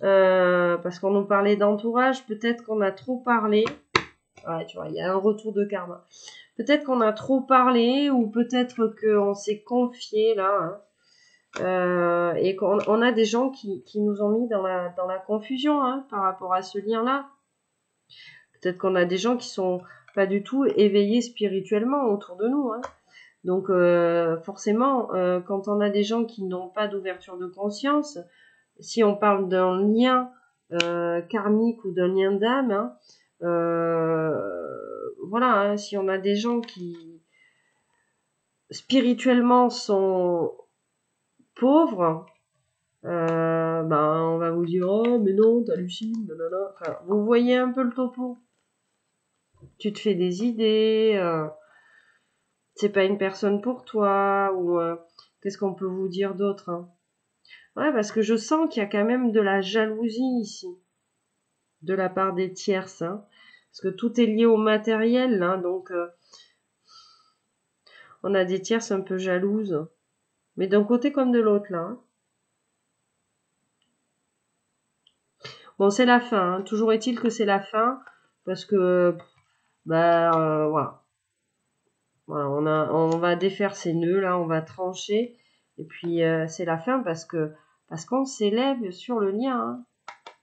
parce qu'on nous parlait d'entourage, peut-être qu'on a trop parlé. Ouais, tu vois, il y a un retour de karma. Peut-être qu'on a trop parlé, ou peut-être qu'on s'est confié, là, hein, et qu'on a des gens qui nous ont mis dans la confusion, hein, par rapport à ce lien-là. Peut-être qu'on a des gens qui sont pas du tout éveillés spirituellement autour de nous, hein. Donc forcément, quand on a des gens qui n'ont pas d'ouverture de conscience, si on parle d'un lien karmique ou d'un lien d'âme, hein, voilà, hein, si on a des gens qui spirituellement sont pauvres, ben on va vous dire oh mais non t'hallucines, nanana. Enfin, vous voyez un peu le topo. Tu te fais des idées. C'est pas une personne pour toi, ou qu'est-ce qu'on peut vous dire d'autre, hein. Ouais, parce que je sens qu'il y a quand même de la jalousie ici, de la part des tierces, hein, parce que tout est lié au matériel, hein, donc on a des tierces un peu jalouses, mais d'un côté comme de l'autre, là. Hein. Bon, c'est la fin, hein. Toujours est-il que c'est la fin, parce que, voilà. Voilà, on va défaire ces nœuds là, on va trancher, et puis c'est la fin parce qu'on s'élève sur le lien. Hein.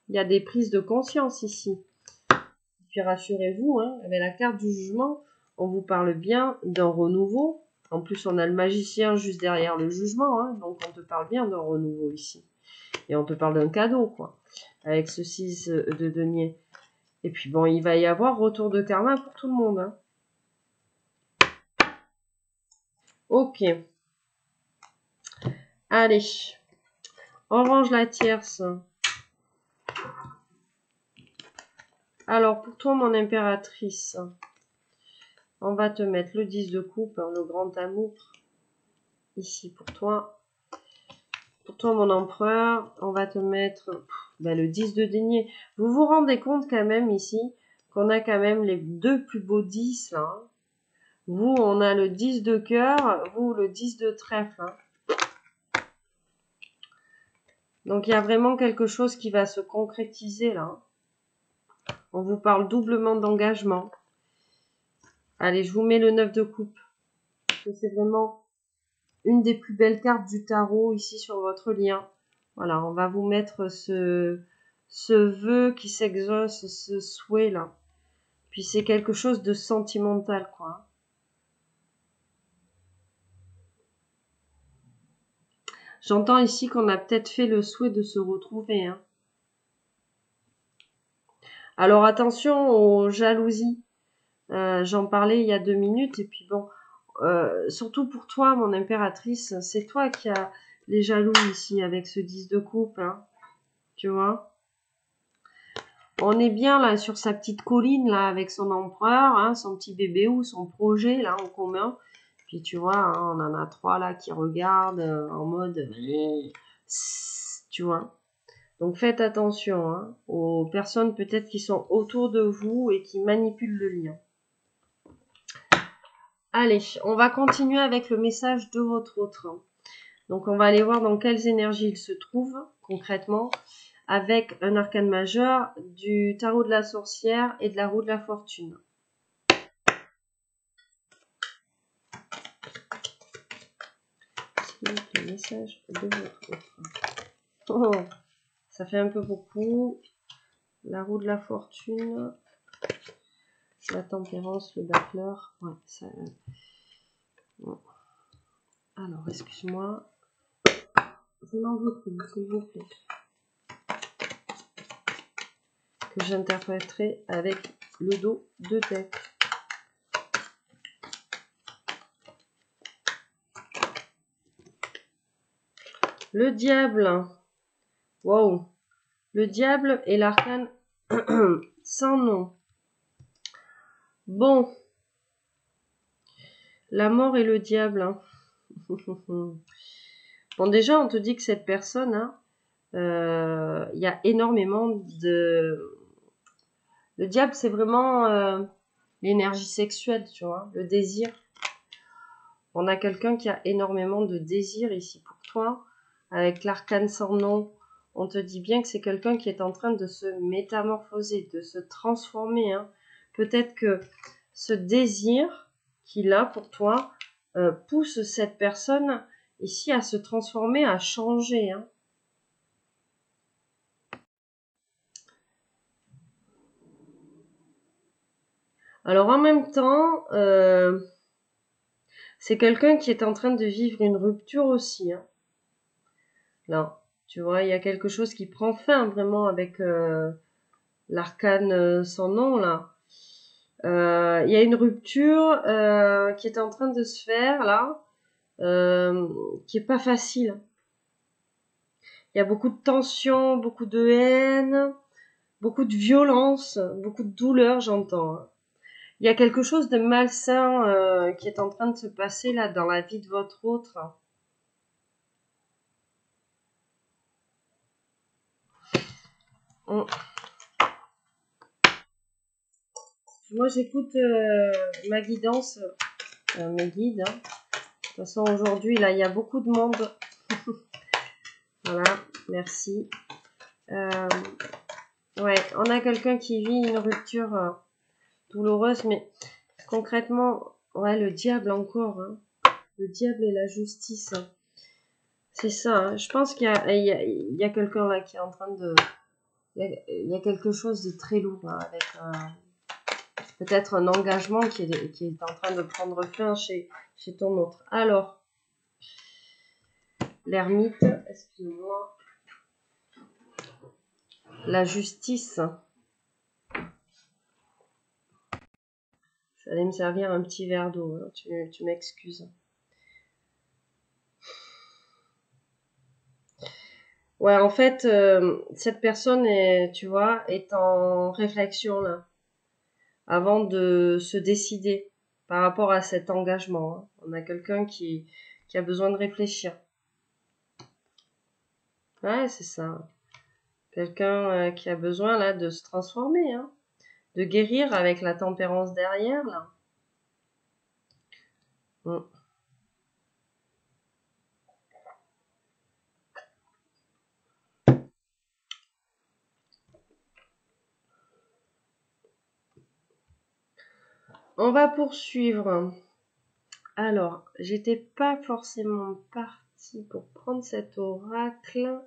Il y a des prises de conscience ici. Et puis rassurez-vous, hein, avec la carte du jugement, on vous parle bien d'un renouveau. En plus, on a le magicien juste derrière le jugement, hein, donc on te parle bien d'un renouveau ici. Et on te parle d'un cadeau, quoi, avec ce 6 de denier. Et puis bon, il va y avoir retour de karma pour tout le monde. Hein. Ok. Allez. On range la tierce. Alors, pour toi, mon impératrice, on va te mettre le 10 de coupe, hein, le grand amour, ici pour toi. Pour toi, mon empereur, on va te mettre le 10 de denier. Vous vous rendez compte quand même ici qu'on a quand même les deux plus beaux 10, là. Hein. Vous, on a le 10 de cœur, vous, le 10 de trèfle. Hein. Donc, il y a vraiment quelque chose qui va se concrétiser, là. On vous parle doublement d'engagement. Allez, je vous mets le 9 de coupe. C'est vraiment une des plus belles cartes du tarot ici sur votre lien. Voilà, on va vous mettre ce vœu qui s'exauce, ce souhait là. Puis c'est quelque chose de sentimental, quoi. J'entends ici qu'on a peut-être fait le souhait de se retrouver. Hein. Alors attention aux jalousies. J'en parlais il y a 2 minutes et puis bon, surtout pour toi, mon impératrice, c'est toi qui as les jaloux ici avec ce 10 de coupe, hein, tu vois. On est bien là sur sa petite colline là avec son empereur, hein, son petit bébé ou son projet là en commun. Puis tu vois, hein, on en a 3 là qui regardent en mode, tu vois. Donc faites attention hein, aux personnes peut-être qui sont autour de vous et qui manipulent le lien. Allez, on va continuer avec le message de votre autre. Donc on va aller voir dans quelles énergies il se trouve concrètement avec un arcane majeur du tarot de la sorcière et de la roue de la fortune. Le message de votre autre. Oh, ça fait un peu beaucoup. La roue de la fortune. La tempérance, le battleur. Ouais, ça... Bon. Alors, excuse-moi. Je m'en veux plus, s'il vous plaît. Que j'interpréterai avec le dos de tête. Le diable. Wow. Le diable et l'arcane sans nom. Bon. La mort et le diable. Hein. Bon, déjà, on te dit que cette personne, hein, y a énormément de... Le diable, c'est vraiment l'énergie sexuelle, tu vois, le désir. On a quelqu'un qui a énormément de désir ici pour toi. Avec l'arcane sans nom, on te dit bien que c'est quelqu'un qui est en train de se métamorphoser, de se transformer. Hein. Peut-être que ce désir qu'il a pour toi pousse cette personne ici à se transformer, à changer. Hein. Alors en même temps, c'est quelqu'un qui est en train de vivre une rupture aussi. Hein. Là, tu vois, il y a quelque chose qui prend fin vraiment avec l'arcane sans nom là. Il y a une rupture qui est en train de se faire là, qui est pas facile. Il y a beaucoup de tension, beaucoup de haine, beaucoup de violence, beaucoup de douleur, j'entends. Hein. Il y a quelque chose de malsain qui est en train de se passer là dans la vie de votre autre. Moi, j'écoute ma guidance, mes guides. Hein. De toute façon, aujourd'hui, là, il y a beaucoup de monde. Voilà, merci. Ouais, on a quelqu'un qui vit une rupture douloureuse, mais concrètement, ouais, le diable encore. Hein. Le diable et la justice. Hein. C'est ça. Hein. Je pense qu'il y a quelqu'un là qui est en train de... Il y a quelque chose de très lourd hein, avec peut-être un engagement qui est en train de prendre fin chez ton autre. Alors, l'ermite, excusez-moi. La justice. J'allais me servir un petit verre d'eau, hein. Tu m'excuses. Ouais, en fait, cette personne est, tu vois, est en réflexion là, avant de se décider par rapport à cet engagement. Hein. On a quelqu'un qui a besoin de réfléchir. Ouais, c'est ça. Quelqu'un qui a besoin là de se transformer, hein, de guérir avec la tempérance derrière là. On va poursuivre. Alors, j'étais pas forcément partie pour prendre cet oracle.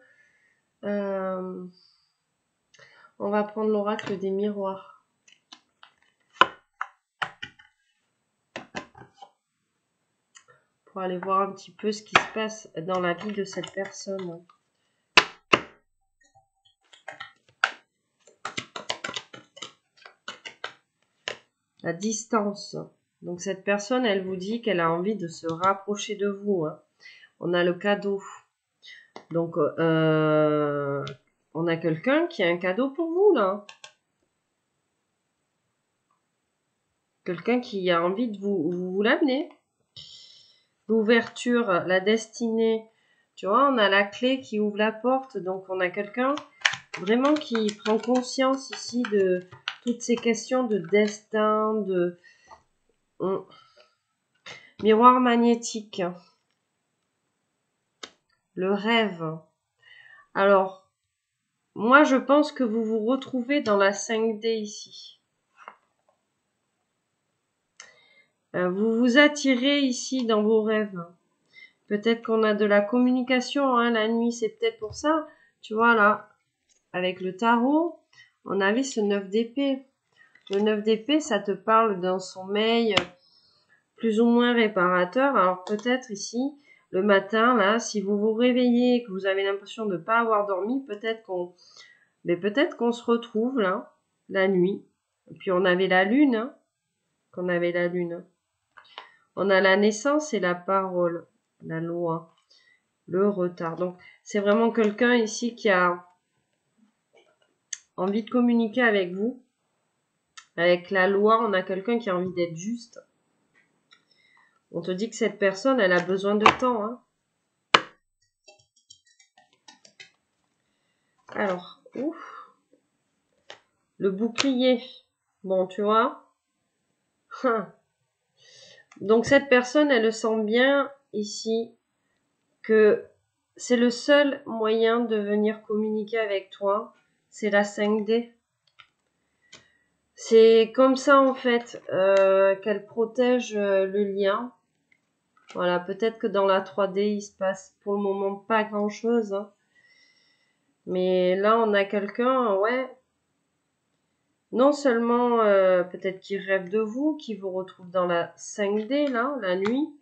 On va prendre l'oracle des miroirs. Pour aller voir un petit peu ce qui se passe dans la vie de cette personne. La distance. Donc cette personne, elle vous dit qu'elle a envie de se rapprocher de vous. Hein. On a le cadeau. Donc, on a quelqu'un qui a un cadeau pour vous, là. Quelqu'un qui a envie de vous l'amener. L'ouverture, la destinée. Tu vois, on a la clé qui ouvre la porte. Donc, on a quelqu'un vraiment qui prend conscience ici de toutes ces questions de destin, de... Miroir magnétique. Le rêve. Alors, moi, je pense que vous vous retrouvez dans la 5D ici. Vous vous attirez ici dans vos rêves. Peut-être qu'on a de la communication hein, la nuit, c'est peut-être pour ça. Tu vois là, avec le tarot, on avait ce 9 d'épée. Le 9 d'épée, ça te parle d'un sommeil plus ou moins réparateur. Alors peut-être ici, le matin, là, si vous vous réveillez et que vous avez l'impression de ne pas avoir dormi, peut-être qu'on se retrouve là, la nuit. Et puis on avait la lune, hein, qu'on avait la lune. On a la naissance et la parole, la loi, le retard. Donc c'est vraiment quelqu'un ici qui a envie de communiquer avec vous. Avec la loi, on a quelqu'un qui a envie d'être juste. On te dit que cette personne, elle a besoin de temps. Hein. Alors, ouf. Le bouclier. Bon, tu vois. Donc cette personne, elle le sent bien ici que c'est le seul moyen de venir communiquer avec toi. C'est la 5D. C'est comme ça en fait qu'elle protège le lien. Voilà, peut-être que dans la 3D, il se passe pour le moment pas grand-chose. Hein. Mais là, on a quelqu'un, ouais, non seulement peut-être qui rêve de vous, qui vous retrouve dans la 5D, là, la nuit,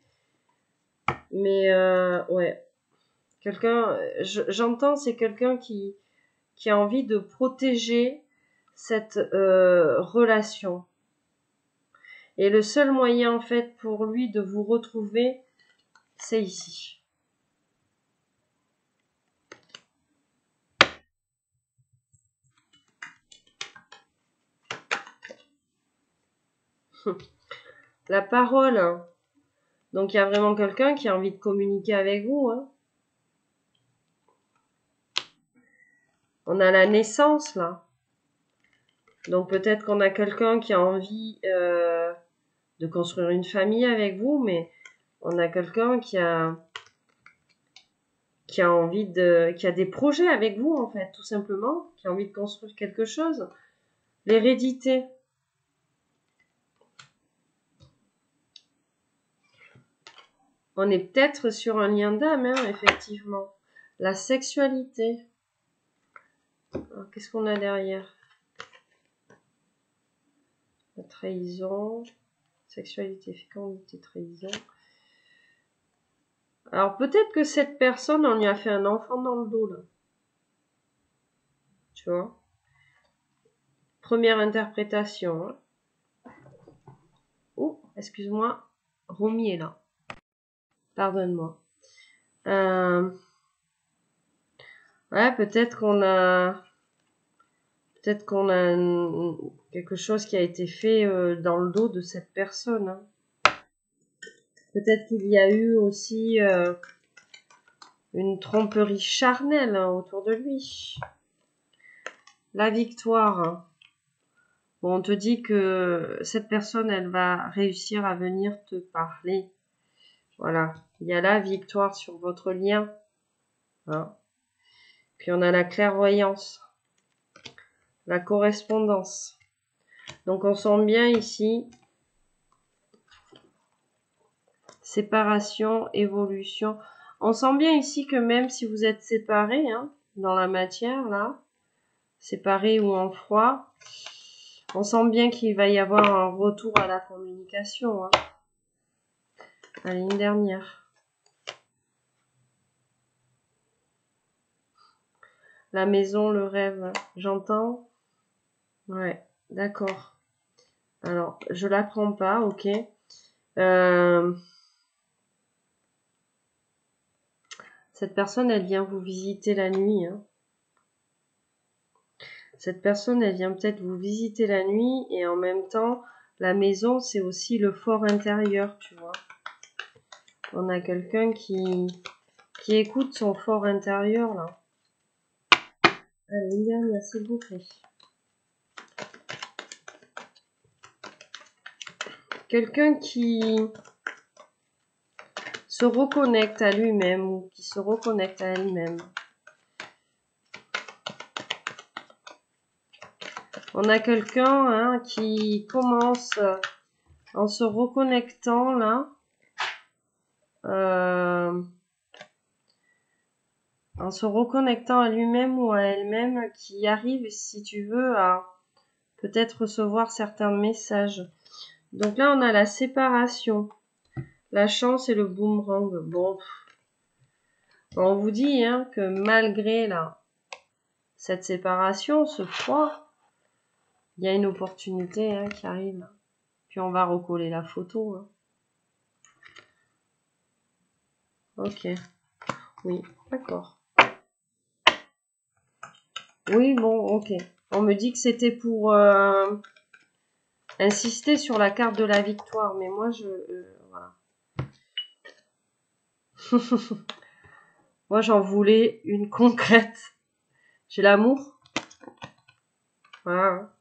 mais ouais, quelqu'un, j'entends, c'est quelqu'un qui a envie de protéger cette relation. Et le seul moyen, en fait, pour lui de vous retrouver, c'est ici. La parole. Hein. Donc, il y a vraiment quelqu'un qui a envie de communiquer avec vous. Hein. On a la naissance, là. Donc, peut-être qu'on a quelqu'un qui a envie de construire une famille avec vous, mais on a quelqu'un qui a envie qui a des projets avec vous, en fait, tout simplement, qui a envie de construire quelque chose. L'hérédité. On est peut-être sur un lien d'âme, hein, effectivement. La sexualité. Qu'est-ce qu'on a derrière? La trahison. Sexualité, fécondité, trahison. Alors peut-être que cette personne, on lui a fait un enfant dans le dos, là. Tu vois? Première interprétation. Hein. Oh, excuse-moi. Romy est là. Pardonne-moi. Ouais, peut-être qu'on a quelque chose qui a été fait dans le dos de cette personne. Hein. Peut-être qu'il y a eu aussi une tromperie charnelle hein, autour de lui. La victoire. Hein. Bon, on te dit que cette personne, elle va réussir à venir te parler. Voilà. Il y a la victoire sur votre lien. Hein. Puis on a la clairvoyance. La correspondance. Donc on sent bien ici séparation, évolution. On sent bien ici que même si vous êtes séparés hein, dans la matière là, séparés ou en froid, on sent bien qu'il va y avoir un retour à la communication. Hein. Allez, une dernière. La maison, le rêve, j'entends. Ouais, d'accord. Alors, je la prends pas, ok. Cette personne, elle vient vous visiter la nuit. Hein. Cette personne, elle vient peut-être vous visiter la nuit et en même temps, la maison, c'est aussi le fort intérieur, tu vois. On a quelqu'un qui écoute son fort intérieur, là. Allez, une dernière, s'il vous plaît. Quelqu'un qui se reconnecte à lui-même ou qui se reconnecte à elle-même. On a quelqu'un hein, qui commence en se reconnectant là, en se reconnectant à lui-même ou à elle-même, qui arrive, si tu veux, à peut-être recevoir certains messages. Donc là, on a la séparation, la chance et le boomerang. Bon, on vous dit hein, que malgré cette séparation, ce froid, il y a une opportunité hein, qui arrive. Puis on va recoller la photo. Hein. Ok. Oui, d'accord. Oui, bon, ok. On me dit que c'était pour insister sur la carte de la victoire, mais moi, voilà. Moi, j'en voulais une concrète. J'ai l'amour. Voilà.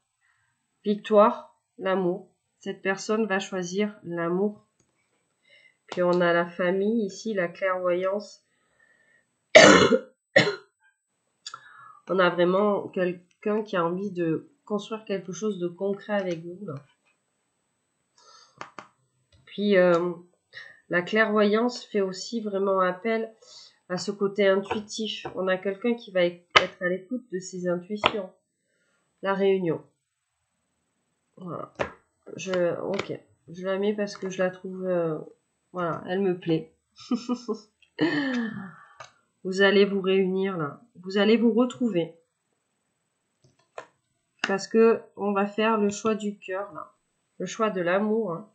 Victoire, l'amour. Cette personne va choisir l'amour. Puis on a la famille ici, la clairvoyance. On a vraiment quelqu'un qui a envie de construire quelque chose de concret avec vous. Là. Puis la clairvoyance fait aussi vraiment appel à ce côté intuitif. On a quelqu'un qui va être à l'écoute de ses intuitions. La réunion. Voilà. Ok. Je la mets parce que je la trouve... voilà, elle me plaît. Vous allez vous réunir là. Vous allez vous retrouver. Parce que on va faire le choix du cœur là. Le choix de l'amour. Hein.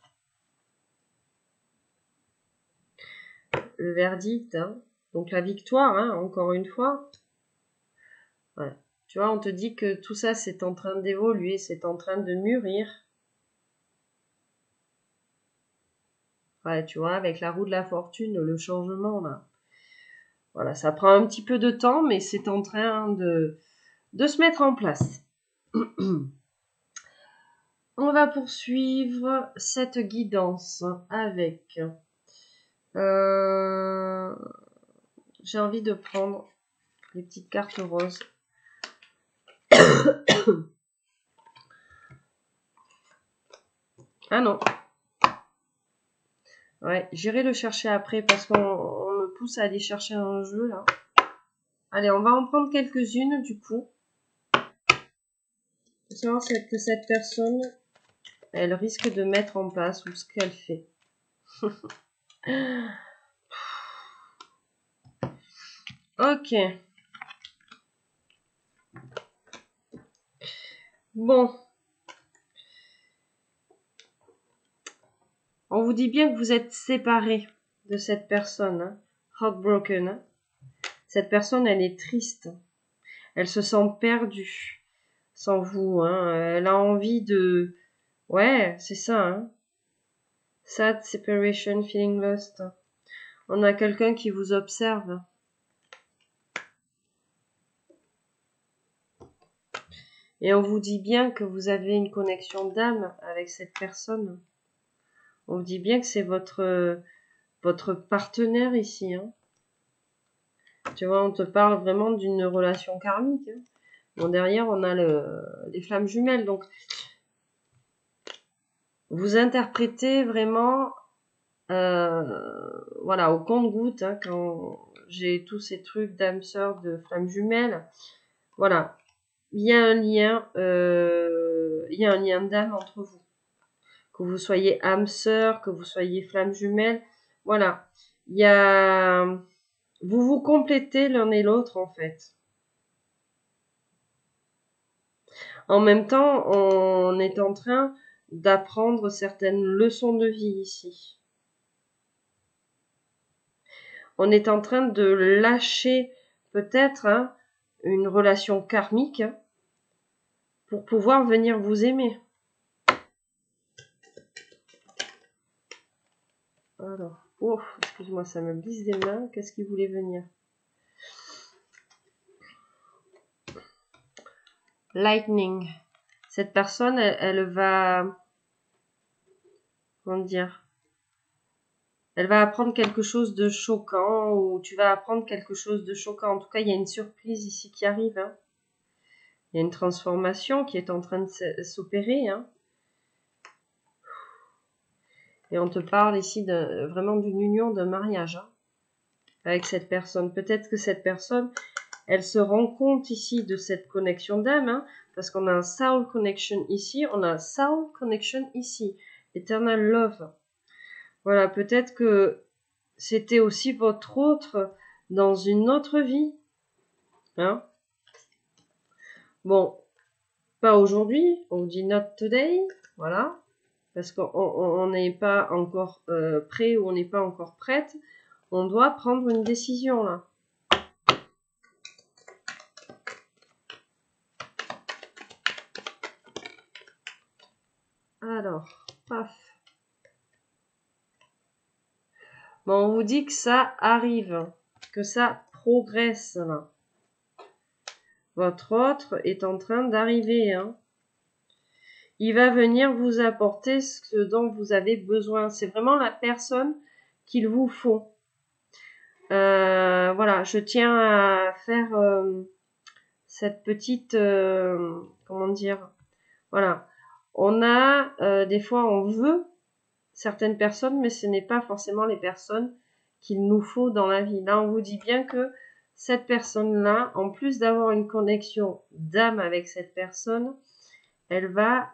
Le verdict. Hein. Donc la victoire, hein, encore une fois. Ouais. Tu vois, on te dit que tout ça, c'est en train d'évoluer, c'est en train de mûrir. Ouais, tu vois, avec la roue de la fortune, le changement, là. Voilà, ça prend un petit peu de temps, mais c'est en train de se mettre en place. On va poursuivre cette guidance avec... j'ai envie de prendre les petites cartes roses. Ah non. Ouais, j'irai le chercher après parce qu'on me pousse à aller chercher un jeu là. Allez, on va en prendre quelques-unes du coup. Pour savoir que cette personne, elle risque de mettre en place ou ce qu'elle fait. Ok. Bon. On vous dit bien que vous êtes séparés de cette personne. Hein. Heartbroken. Hein. Cette personne, elle est triste. Elle se sent perdue sans vous. Hein. Elle a envie de... Ouais, c'est ça. Hein. Sad separation, feeling lost. On a quelqu'un qui vous observe. Et on vous dit bien que vous avez une connexion d'âme avec cette personne. On vous dit bien que c'est votre partenaire ici. Hein. Tu vois, on te parle vraiment d'une relation karmique. Hein. Bon, derrière, on a les flammes jumelles. Donc, vous interprétez vraiment, voilà, au compte-gouttes, hein, quand j'ai tous ces trucs d'âme sœur, de flammes jumelles. Voilà, il y a un lien d'âme entre vous. Que vous soyez âme sœur, que vous soyez flamme jumelle, voilà. Il y a... Vous vous complétez l'un et l'autre, en fait. En même temps, on est en train d'apprendre certaines leçons de vie ici. On est en train de lâcher peut-être hein, une relation karmique hein, pour pouvoir venir vous aimer. Alors, oh, excuse-moi, ça me glisse des mains. Qu'est-ce qui voulait venir? Lightning. Cette personne, elle va... Comment dire? Elle va apprendre quelque chose de choquant ou tu vas apprendre quelque chose de choquant. En tout cas, il y a une surprise ici qui arrive. Hein. Il y a une transformation qui est en train de s'opérer. Hein. Et on te parle ici vraiment d'une union, d'un mariage hein, avec cette personne. Peut-être que cette personne, elle se rend compte ici de cette connexion d'âme, hein, parce qu'on a un soul connection ici, on a un soul connection ici, eternal love. Voilà, peut-être que c'était aussi votre autre dans une autre vie. Hein? Bon, pas aujourd'hui, on dit not today, voilà, parce qu'on n'est pas encore prêt ou on n'est pas encore prête. On doit prendre une décision là. Alors, paf. Bon, on vous dit que ça arrive, que ça progresse là. Votre autre est en train d'arriver. Hein. Il va venir vous apporter ce dont vous avez besoin. C'est vraiment la personne qu'il vous faut. Voilà, je tiens à faire cette petite... comment dire? Voilà. On a, des fois, on veut certaines personnes, mais ce n'est pas forcément les personnes qu'il nous faut dans la vie. Là, on vous dit bien que cette personne-là, en plus d'avoir une connexion d'âme avec cette personne, elle va,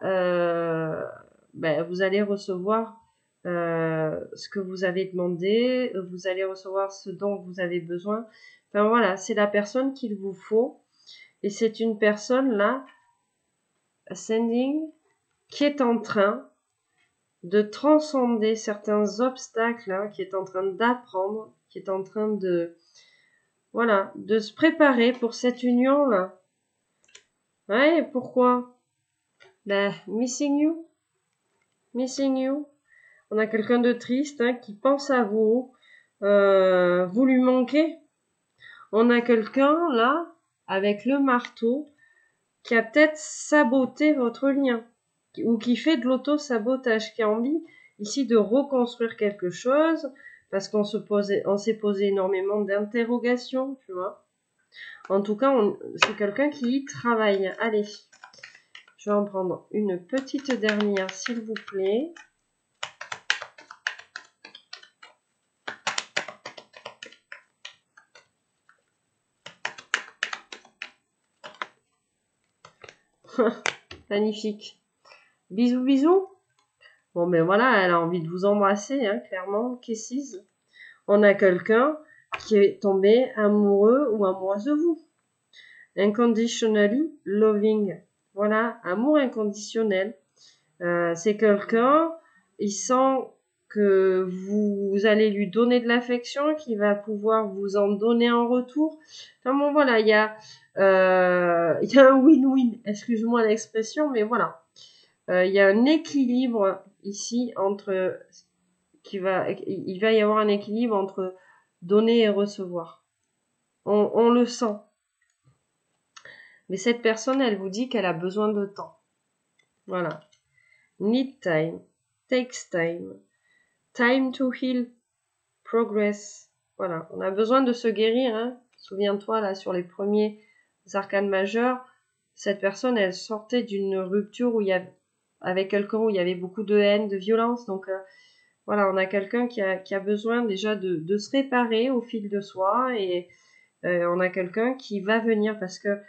vous allez recevoir ce que vous avez demandé, vous allez recevoir ce dont vous avez besoin. Enfin voilà, c'est la personne qu'il vous faut. Et c'est une personne là, ascending, qui est en train de transcender certains obstacles, hein, qui est en train d'apprendre, qui est en train de, voilà, de se préparer pour cette union là. Ouais, pourquoi? Missing you. Missing you. On a quelqu'un de triste, hein, qui pense à vous. Vous lui manquez. On a quelqu'un là, avec le marteau, qui a peut-être saboté votre lien. Ou qui fait de l'auto-sabotage, qui a envie ici de reconstruire quelque chose, parce qu'on s'est posé énormément d'interrogations, tu vois. En tout cas, c'est quelqu'un qui y travaille. Allez, je vais en prendre une petite dernière, s'il vous plaît. Magnifique. Bisous, bisous. Bon, ben voilà, elle a envie de vous embrasser, hein, clairement. Kisses. On a quelqu'un qui est tombé amoureux ou amoureuse de vous. Unconditionally loving. Voilà, amour inconditionnel. C'est quelqu'un, il sent que vous allez lui donner de l'affection, qu'il va pouvoir vous en donner en retour. Enfin bon, voilà, il y a un win-win. Excuse-moi l'expression, mais voilà. Il y a un équilibre ici entre il va y avoir un équilibre entre donner et recevoir. On le sent. Mais cette personne, elle vous dit qu'elle a besoin de temps. Voilà. Need time. Takes time. Time to heal. Progress. Voilà. On a besoin de se guérir. Hein. Souviens-toi, là, sur les premiers arcanes majeurs, cette personne, elle sortait d'une rupture avec quelqu'un où il y avait beaucoup de haine, de violence. Donc, voilà, on a quelqu'un qui a besoin déjà de se réparer au fil de soi. Et on a quelqu'un qui va venir parce que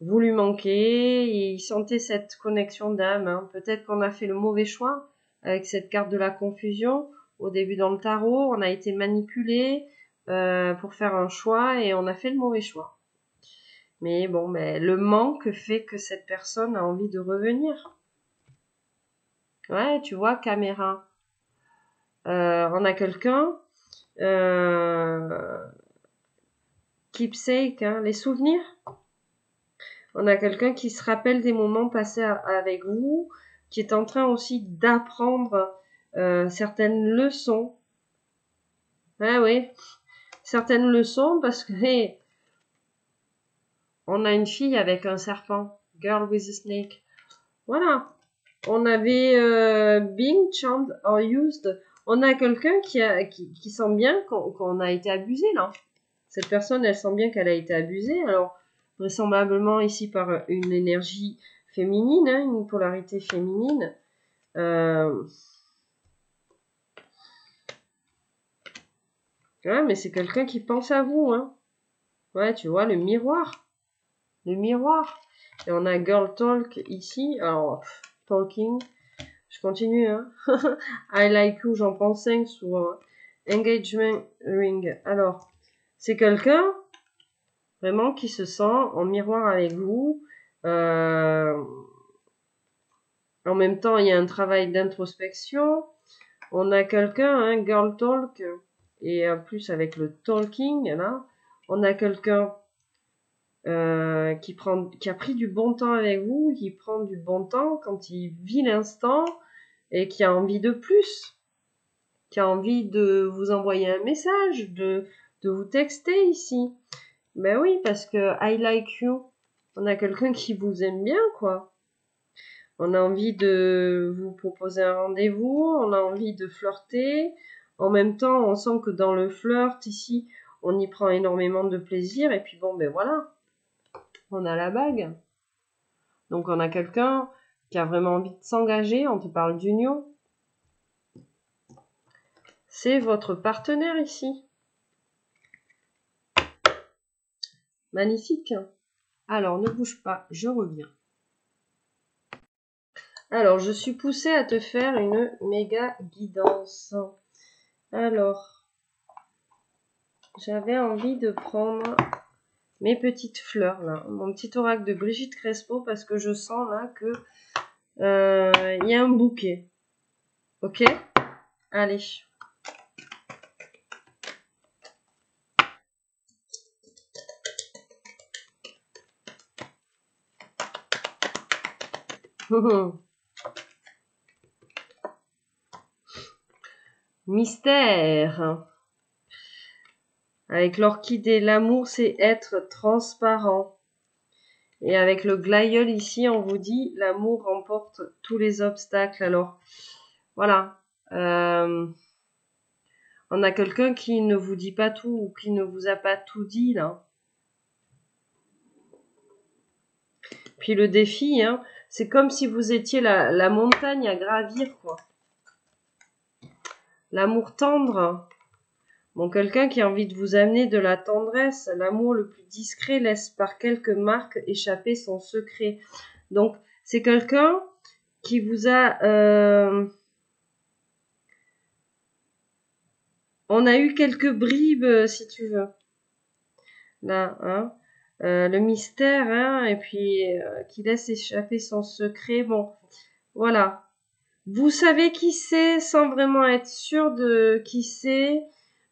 vous lui manquez, et il sentait cette connexion d'âme. Hein. Peut-être qu'on a fait le mauvais choix avec cette carte de la confusion. Au début dans le tarot, on a été manipulé pour faire un choix et on a fait le mauvais choix. Mais bon, le manque fait que cette personne a envie de revenir. Ouais, tu vois, caméra. On a quelqu'un, keepsake, hein, les souvenirs. On a quelqu'un qui se rappelle des moments passés avec vous, qui est en train aussi d'apprendre certaines leçons. Ah oui, certaines leçons parce que on a une fille avec un serpent, girl with a snake. Voilà. On avait being charmed or used. On a quelqu'un qui sent bien qu'on a été abusé là. Cette personne, elle sent bien qu'elle a été abusée. Alors, vraisemblablement ici par une énergie féminine, hein, une polarité féminine. Ouais, mais c'est quelqu'un qui pense à vous. Hein. Ouais, tu vois, le miroir. Le miroir. Et on a girl talk ici. Alors, talking. Je continue, hein. I like you, j'en prends 5 sur engagement ring. Alors, c'est quelqu'un vraiment qui se sent en miroir avec vous. En même temps, il y a un travail d'introspection. On a quelqu'un, hein, girl talk, et en plus avec le talking, là, on a quelqu'un qui a pris du bon temps avec vous, qui prend du bon temps quand il vit l'instant et qui a envie de plus, qui a envie de vous envoyer un message, de vous texter ici. Ben oui, parce que I like you, on a quelqu'un qui vous aime bien, quoi. On a envie de vous proposer un rendez-vous, on a envie de flirter. En même temps, on sent que dans le flirt, ici, on y prend énormément de plaisir. Et puis bon, ben voilà, on a la bague. Donc on a quelqu'un qui a vraiment envie de s'engager, on te parle d'union. C'est votre partenaire ici. Magnifique. Alors, ne bouge pas, je reviens. Alors, je suis poussée à te faire une méga guidance. Alors, j'avais envie de prendre mes petites fleurs, là. Mon petit oracle de Brigitte Crespo, parce que je sens, là, que y a un bouquet. Ok? Allez. Mystère. Avec l'orchidée, l'amour, c'est être transparent. Et avec le glaïeul ici, on vous dit, l'amour remporte tous les obstacles. Alors, voilà. On a quelqu'un qui ne vous dit pas tout ou qui ne vous a pas tout dit, là. Puis le défi, hein, c'est comme si vous étiez la montagne à gravir, quoi. L'amour tendre. Bon, quelqu'un qui a envie de vous amener de la tendresse, l'amour le plus discret laisse par quelques marques échapper son secret. Donc, c'est quelqu'un qui vous a... On a eu quelques bribes, si tu veux. Là, hein. Le mystère, hein, et puis qui laisse échapper son secret. Bon, voilà. Vous savez qui c'est sans vraiment être sûr de qui c'est.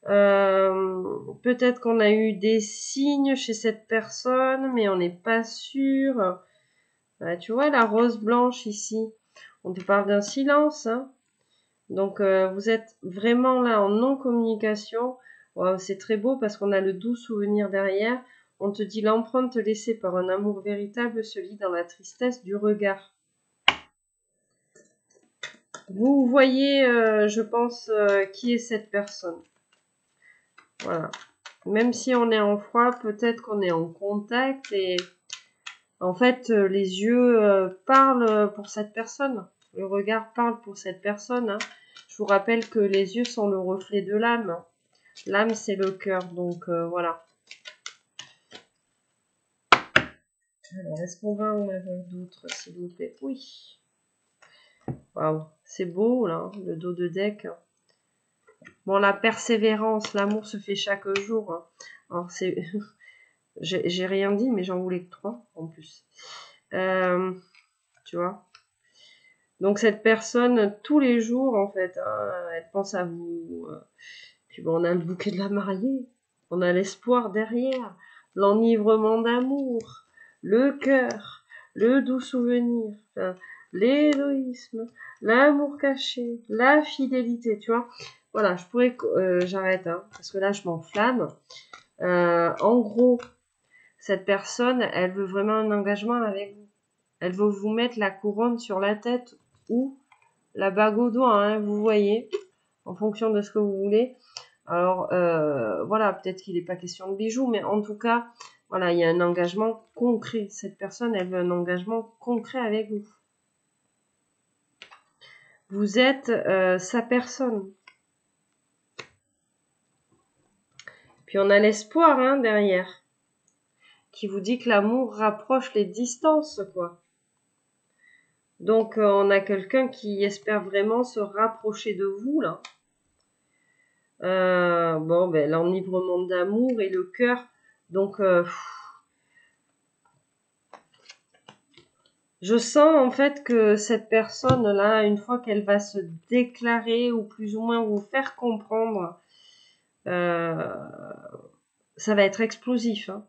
Peut-être qu'on a eu des signes chez cette personne, mais on n'est pas sûr. Tu vois la rose blanche ici. On te parle d'un silence. Hein. Donc vous êtes vraiment là en non-communication. Wow, c'est très beau parce qu'on a le doux souvenir derrière. On te dit l'empreinte laissée par un amour véritable se lit dans la tristesse du regard. Vous voyez, je pense, qui est cette personne. Voilà. Même si on est en froid, peut-être qu'on est en contact et en fait, les yeux parlent pour cette personne. Le regard parle pour cette personne. Hein. Je vous rappelle que les yeux sont le reflet de l'âme. L'âme, c'est le cœur. Donc, voilà. Alors, est-ce qu'on va en avoir d'autres, s'il vous plaît? Oui. Waouh, c'est beau, là, le dos de deck. Bon, la persévérance, l'amour se fait chaque jour. Hein. Alors, c'est... J'ai rien dit, mais j'en voulais que 3, en plus. Tu vois. Donc, cette personne, tous les jours, en fait, hein, elle pense à vous. Puis bon, on a le bouquet de la mariée. On a l'espoir derrière. L'enivrement d'amour. Le cœur. Le doux souvenir. Enfin, l'égoïsme. L'amour caché. La fidélité, tu vois. Voilà, je pourrais... j'arrête, hein, parce que là, je m'enflamme. En gros, cette personne, elle veut vraiment un engagement avec vous. Elle veut vous mettre la couronne sur la tête ou la bague au doigt, hein, vous voyez, en fonction de ce que vous voulez. Alors, voilà, peut-être qu'il n'est pas question de bijoux, mais en tout cas, voilà, il y a un engagement concret. Cette personne, elle veut un engagement concret avec vous. Vous êtes sa personne. Puis on a l'espoir, hein, derrière. qui vous dit que l'amour rapproche les distances, quoi. Donc, on a quelqu'un qui espère vraiment se rapprocher de vous, là. Bon, ben, l'enivrement d'amour et le cœur. Donc, je sens en fait que cette personne-là, une fois qu'elle va se déclarer ou plus ou moins vous faire comprendre, ça va être explosif. Hein.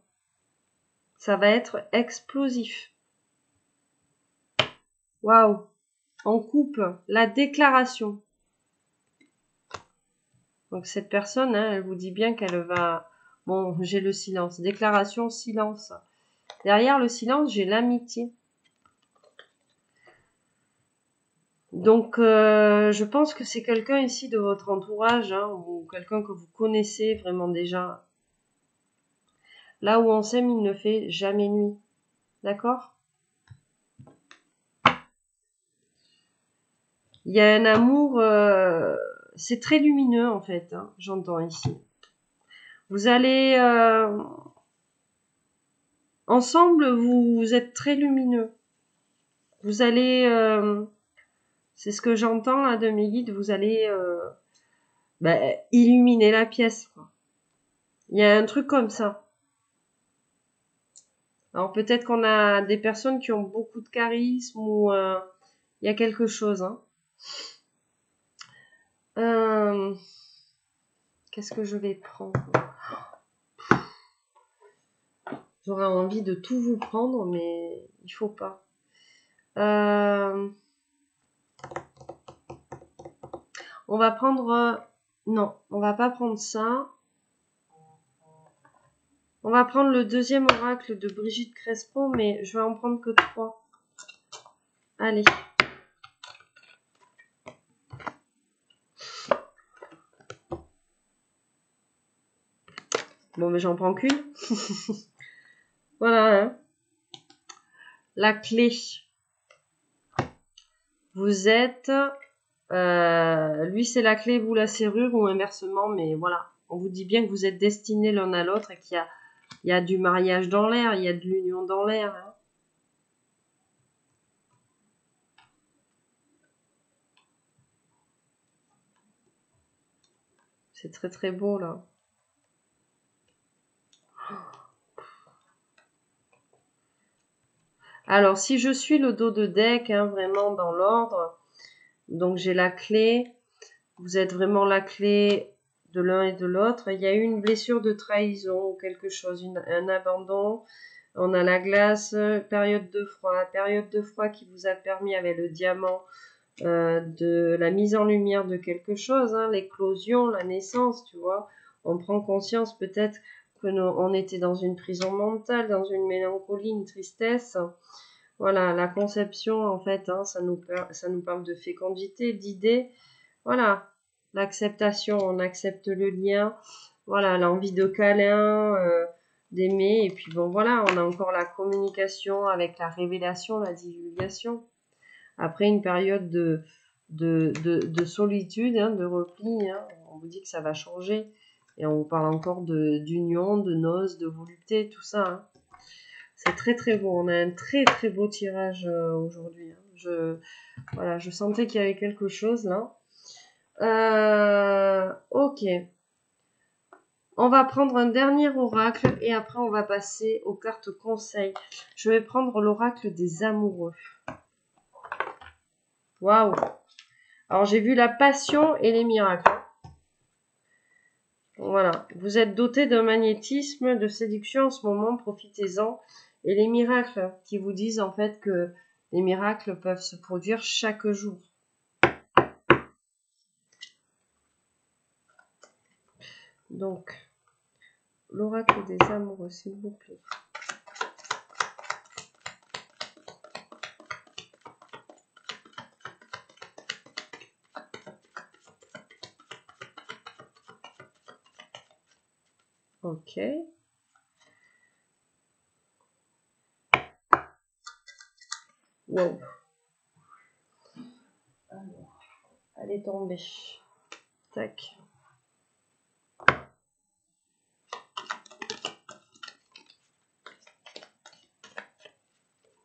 Ça va être explosif. Waouh! On coupe la déclaration. Donc cette personne, hein, elle vous dit bien qu'elle va... Bon, j'ai le silence. Déclaration, silence. Derrière le silence, j'ai l'amitié. Donc, je pense que c'est quelqu'un ici de votre entourage, hein, ou quelqu'un que vous connaissez vraiment déjà. Là où on s'aime, il ne fait jamais nuit. D'accord? Il y a un amour, c'est très lumineux en fait, hein, j'entends ici. Vous allez... ensemble, vous êtes très lumineux. Vous allez... c'est ce que j'entends là de mes guides, vous allez illuminer la pièce. Quoi. Il y a un truc comme ça. Alors peut-être qu'on a des personnes qui ont beaucoup de charisme ou il y a quelque chose. Hein. Qu'est-ce que je vais prendre? J'aurais envie de tout vous prendre, mais il faut pas. On va prendre... non, on va pas prendre ça. On va prendre le deuxième oracle de Brigitte Crespo, mais je vais en prendre que 3. Allez. Bon, mais j'en prends qu'une. Voilà. Hein. La clé. Vous êtes... lui, c'est la clé, vous, la serrure, ou inversement, mais voilà. On vous dit bien que vous êtes destinés l'un à l'autre et qu'il y a du mariage dans l'air, il y a de l'union dans l'air. Hein. C'est très très beau, là. Alors, si je suis le dos de deck, hein, vraiment dans l'ordre, donc j'ai la clé, vous êtes vraiment la clé de l'un et de l'autre. Il y a eu une blessure de trahison ou quelque chose, un abandon. On a la glace, période de froid qui vous a permis avec le diamant de la mise en lumière de quelque chose, hein, l'éclosion, la naissance, tu vois. On prend conscience peut-être que on était dans une prison mentale, dans une mélancolie, une tristesse. Voilà, la conception, en fait, hein, ça nous parle de fécondité, d'idées. Voilà, l'acceptation, on accepte le lien. Voilà, l'envie de câlin, d'aimer. Et puis bon, voilà, on a encore la communication avec la révélation, la divulgation. Après une période de solitude, hein, de repli, hein, on vous dit que ça va changer. Et on vous parle encore d'union, de noces, de volupté, tout ça. Hein. C'est très très beau. On a un très très beau tirage aujourd'hui. Hein. Voilà, je sentais qu'il y avait quelque chose là. Ok. On va prendre un dernier oracle et après on va passer aux cartes conseils. Je vais prendre l'oracle des amoureux. Waouh! Alors j'ai vu la passion et les miracles. Voilà. Vous êtes doté d'un magnétisme, de séduction en ce moment, profitez-en. Et les miracles qui vous disent en fait que les miracles peuvent se produire chaque jour. Donc, l'oracle des amoureux, s'il vous plaît. Ok. Wow. Alors, elle est tombée. Tac.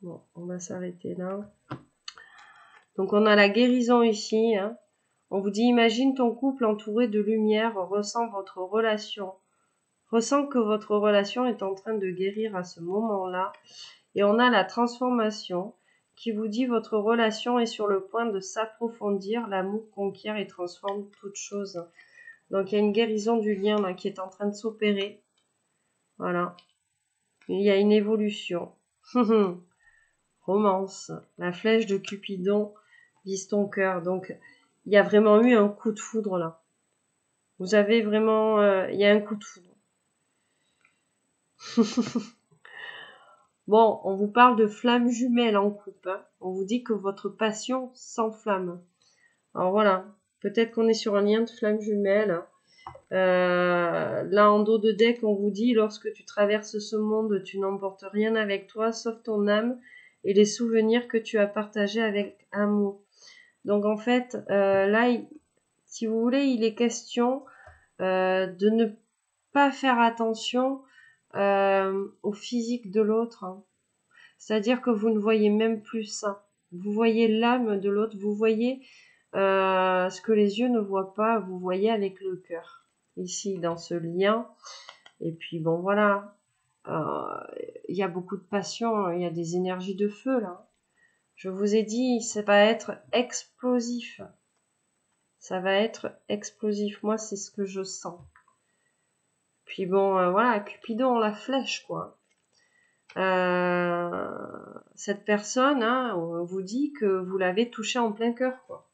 Bon, on va s'arrêter là. Donc on a la guérison ici. Hein. On vous dit, imagine ton couple entouré de lumière, ressent que votre relation est en train de guérir à ce moment-là. Et on a la transformation qui vous dit, votre relation est sur le point de s'approfondir, l'amour conquiert et transforme toute chose. Donc il y a une guérison du lien là, qui est en train de s'opérer. Voilà. Il y a une évolution. Romance. La flèche de Cupidon vise ton cœur. Donc il y a vraiment eu un coup de foudre là. Vous avez vraiment... il y a un coup de foudre. Bon, on vous parle de flamme jumelle en couple. Hein. On vous dit que votre passion s'enflamme. Alors voilà, peut-être qu'on est sur un lien de flamme jumelle. Là, en dos de deck, on vous dit, lorsque tu traverses ce monde, tu n'emportes rien avec toi, sauf ton âme et les souvenirs que tu as partagés avec amour. Donc en fait, là, si vous voulez, il est question de ne pas faire attention au physique de l'autre. Hein. C'est-à-dire que vous ne voyez même plus ça. Vous voyez l'âme de l'autre, vous voyez ce que les yeux ne voient pas, vous voyez avec le cœur. Ici, dans ce lien. Et puis, bon, voilà. Il y a beaucoup de passion, il y a des énergies de feu, là. Je vous ai dit, ça va être explosif. Ça va être explosif. Moi, c'est ce que je sens. Puis bon, voilà, Cupidon, la flèche, quoi. Cette personne, hein, on vous dit que vous l'avez touché en plein cœur, quoi.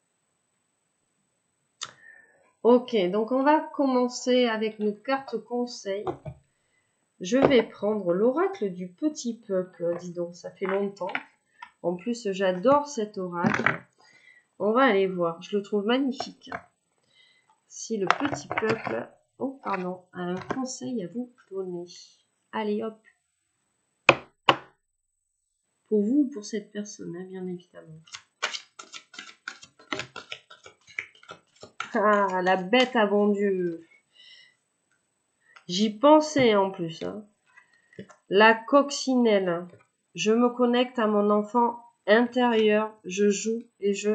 Ok, donc on va commencer avec nos cartes conseils. Je vais prendre l'oracle du petit peuple. Dis donc, ça fait longtemps. En plus, j'adore cet oracle. On va aller voir. Je le trouve magnifique. Si le petit peuple, a un conseil à vous donner. Allez, hop. Pour vous ou pour cette personne, hein, bien évidemment. Ah, la bête à bon Dieu. J'y pensais en plus. Hein. La coccinelle. Je me connecte à mon enfant intérieur. Je joue et je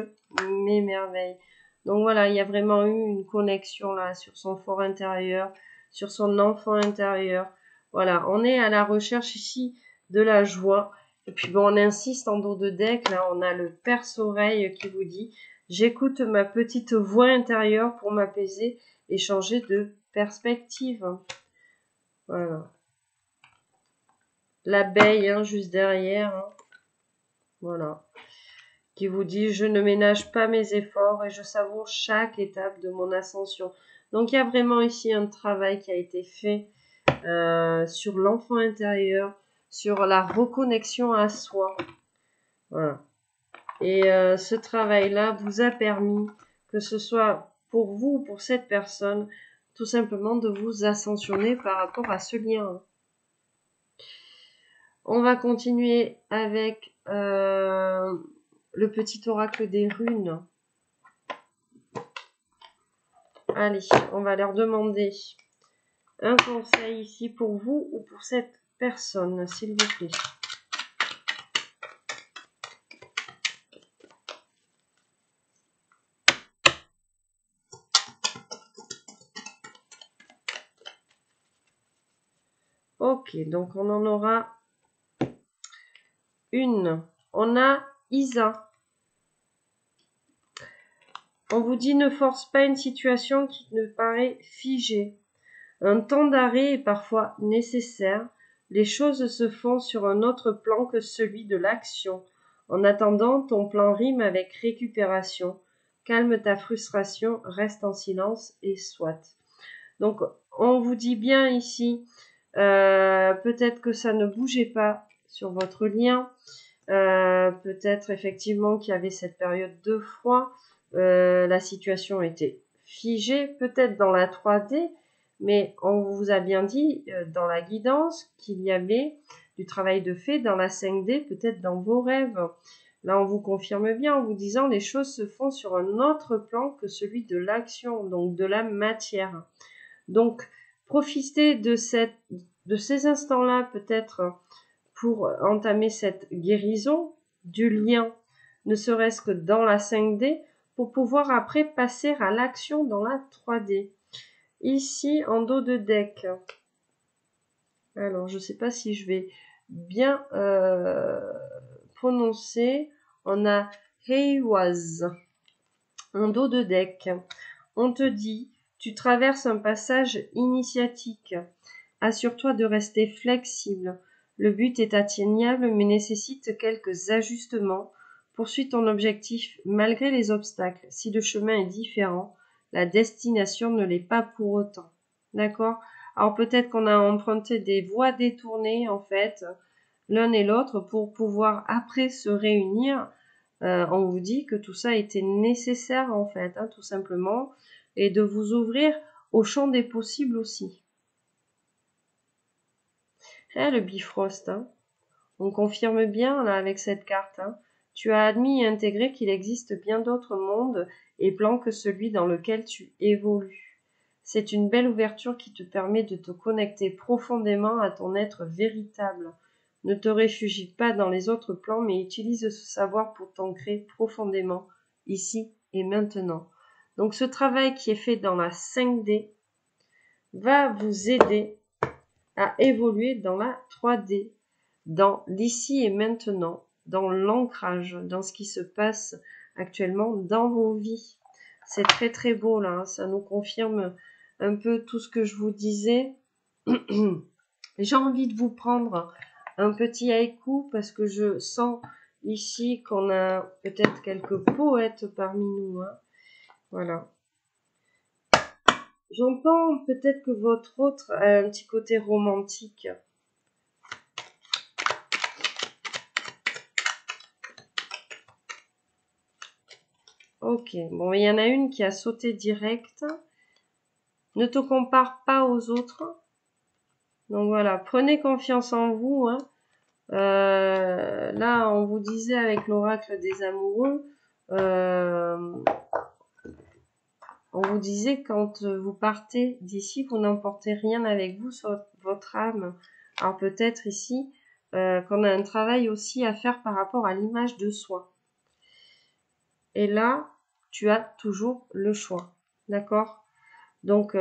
m'émerveille. Donc voilà, il y a vraiment eu une connexion là sur son fort intérieur, sur son enfant intérieur. Voilà, on est à la recherche ici de la joie. Et puis bon, on insiste en dos de deck. Là, on a le perce-oreille qui vous dit « J'écoute ma petite voix intérieure pour m'apaiser et changer de perspective. » Voilà. L'abeille, hein, juste derrière. Hein. Voilà. Qui vous dit « Je ne ménage pas mes efforts et je savoure chaque étape de mon ascension. » Donc, il y a vraiment ici un travail qui a été fait sur l'enfant intérieur, sur la reconnexion à soi. Voilà. Et ce travail-là vous a permis, que ce soit pour vous ou pour cette personne, tout simplement de vous ascensionner par rapport à ce lien. On va continuer avec le petit oracle des runes. Allez, on va leur demander un conseil ici pour vous ou pour cette personne, s'il vous plaît. Ok, donc on en aura une. On a Isa. On vous dit ne force pas une situation qui ne paraît figée. Un temps d'arrêt est parfois nécessaire. Les choses se font sur un autre plan que celui de l'action. En attendant, ton plan rime avec récupération. Calme ta frustration, reste en silence et soit. Donc, on vous dit bien ici, peut-être que ça ne bougeait pas sur votre lien. Peut-être effectivement qu'il y avait cette période de froid. La situation était figée, peut-être dans la 3D, mais on vous a bien dit dans la guidance qu'il y avait du travail de fait dans la 5D, peut-être dans vos rêves. Là, on vous confirme bien en vous disant les choses se font sur un autre plan que celui de l'action, donc de la matière. Donc, profitez de ces instants-là peut-être pour entamer cette guérison du lien, ne serait-ce que dans la 5D, pour pouvoir après passer à l'action dans la 3D. Ici, en dos de deck. Alors, je ne sais pas si je vais bien prononcer. On a Heiwaz en dos de deck. On te dit, tu traverses un passage initiatique. Assure-toi de rester flexible. Le but est atteignable mais nécessite quelques ajustements. Poursuis ton objectif malgré les obstacles. Si le chemin est différent, la destination ne l'est pas pour autant. D'accord? Alors peut-être qu'on a emprunté des voies détournées en fait, l'un et l'autre, pour pouvoir après se réunir. On vous dit que tout ça était nécessaire en fait, hein, tout simplement, et de vous ouvrir au champ des possibles aussi. Le Bifrost, hein. On confirme bien là avec cette carte. Hein. Tu as admis et intégré qu'il existe bien d'autres mondes et plans que celui dans lequel tu évolues. C'est une belle ouverture qui te permet de te connecter profondément à ton être véritable. Ne te réfugie pas dans les autres plans, mais utilise ce savoir pour t'ancrer profondément, ici et maintenant. Donc ce travail qui est fait dans la 5D va vous aider à évoluer dans la 3D, dans l'ici et maintenant, dans l'ancrage, dans ce qui se passe actuellement dans vos vies. C'est très très beau là, hein, ça nous confirme un peu tout ce que je vous disais. J'ai envie de vous prendre un petit haïku parce que je sens ici qu'on a peut-être quelques poètes parmi nous. Hein. Voilà. J'entends peut-être que votre autre a un petit côté romantique. Ok, bon, il y en a une qui a sauté direct. Ne te compare pas aux autres. Donc voilà, prenez confiance en vous. Hein. Là, on vous disait avec l'oracle des amoureux, on vous disait quand vous partez d'ici, vous n'emportez rien avec vous sur votre âme. Alors peut-être ici qu'on a un travail aussi à faire par rapport à l'image de soi. Et là, tu as toujours le choix. D'accord? Donc,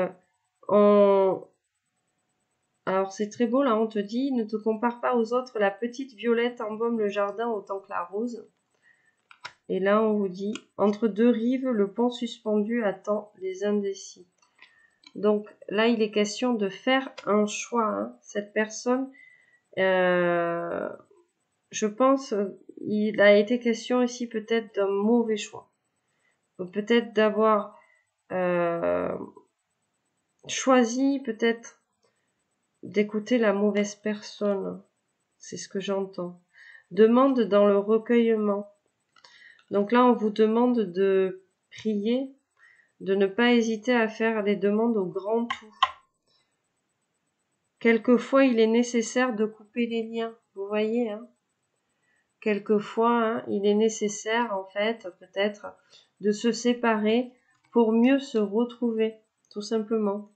alors c'est très beau là, on te dit, ne te compare pas aux autres, la petite violette embaume le jardin autant que la rose. Et là, on vous dit, entre deux rives, le pont suspendu attend les indécis. Donc là, il est question de faire un choix. Hein. Cette personne, je pense, il a été question ici peut-être d'un mauvais choix. Peut-être d'avoir choisi peut-être d'écouter la mauvaise personne. C'est ce que j'entends. Demande dans le recueillement. Donc là, on vous demande de prier, de ne pas hésiter à faire les demandes au grand tout. Quelquefois, il est nécessaire de couper les liens. Vous voyez, hein? Quelquefois, hein, il est nécessaire, en fait, peut-être, de se séparer pour mieux se retrouver, tout simplement.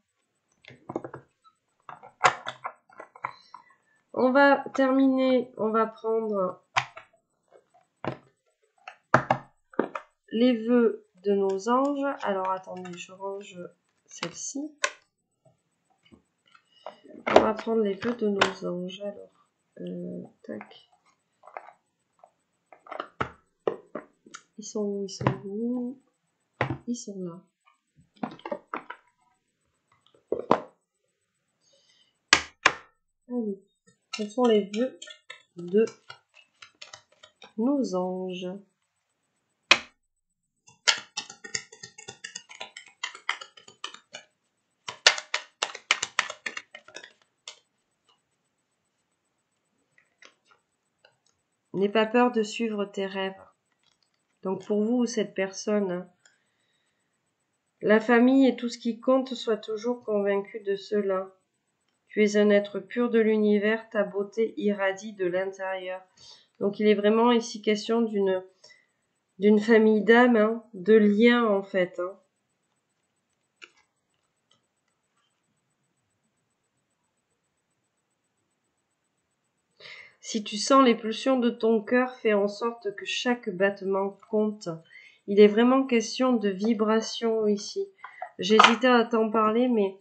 On va terminer, on va prendre les vœux de nos anges. Alors, attendez, je range celle-ci. On va prendre les vœux de nos anges. Alors, tac. Ils sont où? Ils sont où? Ils sont là. Allez. Ce sont les vœux de nos anges. N'aie pas peur de suivre tes rêves. Donc pour vous, cette personne, la famille et tout ce qui compte, sois toujours convaincu de cela. Tu es un être pur de l'univers, ta beauté irradie de l'intérieur. Donc il est vraiment ici question d'une famille d'âmes, hein, de liens en fait. Hein. Si tu sens les pulsions de ton cœur, fais en sorte que chaque battement compte. Il est vraiment question de vibration ici. J'hésitais à t'en parler, mais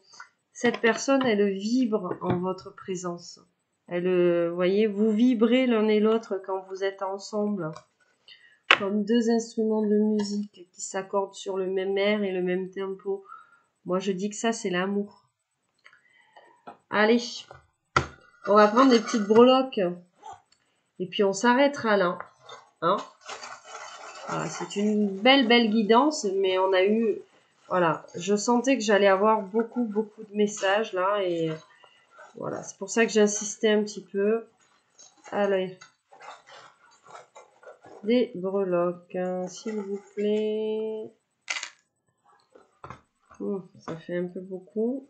cette personne, elle vibre en votre présence. Vous voyez, vous vibrez l'un et l'autre quand vous êtes ensemble. Comme deux instruments de musique qui s'accordent sur le même air et le même tempo. Moi, je dis que ça, c'est l'amour. Allez, on va prendre des petites breloques. Et puis, on s'arrêtera là. Hein, voilà, c'est une belle guidance, mais on a eu... Voilà, je sentais que j'allais avoir beaucoup de messages, là. Et voilà, c'est pour ça que j'insistais un petit peu. Allez. Des breloques, hein, s'il vous plaît. Ça fait un peu beaucoup.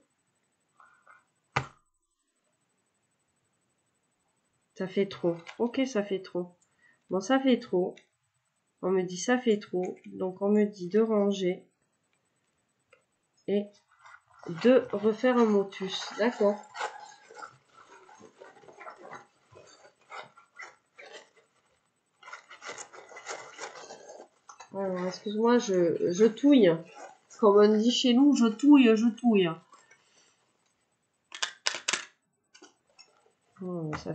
Ça fait trop. Ok, ça fait trop. Bon, ça fait trop. On me dit ça fait trop. Donc, on me dit de ranger. Et de refaire un motus. D'accord. Alors, excuse-moi, je touille. Comme on dit chez nous, je touille. Ça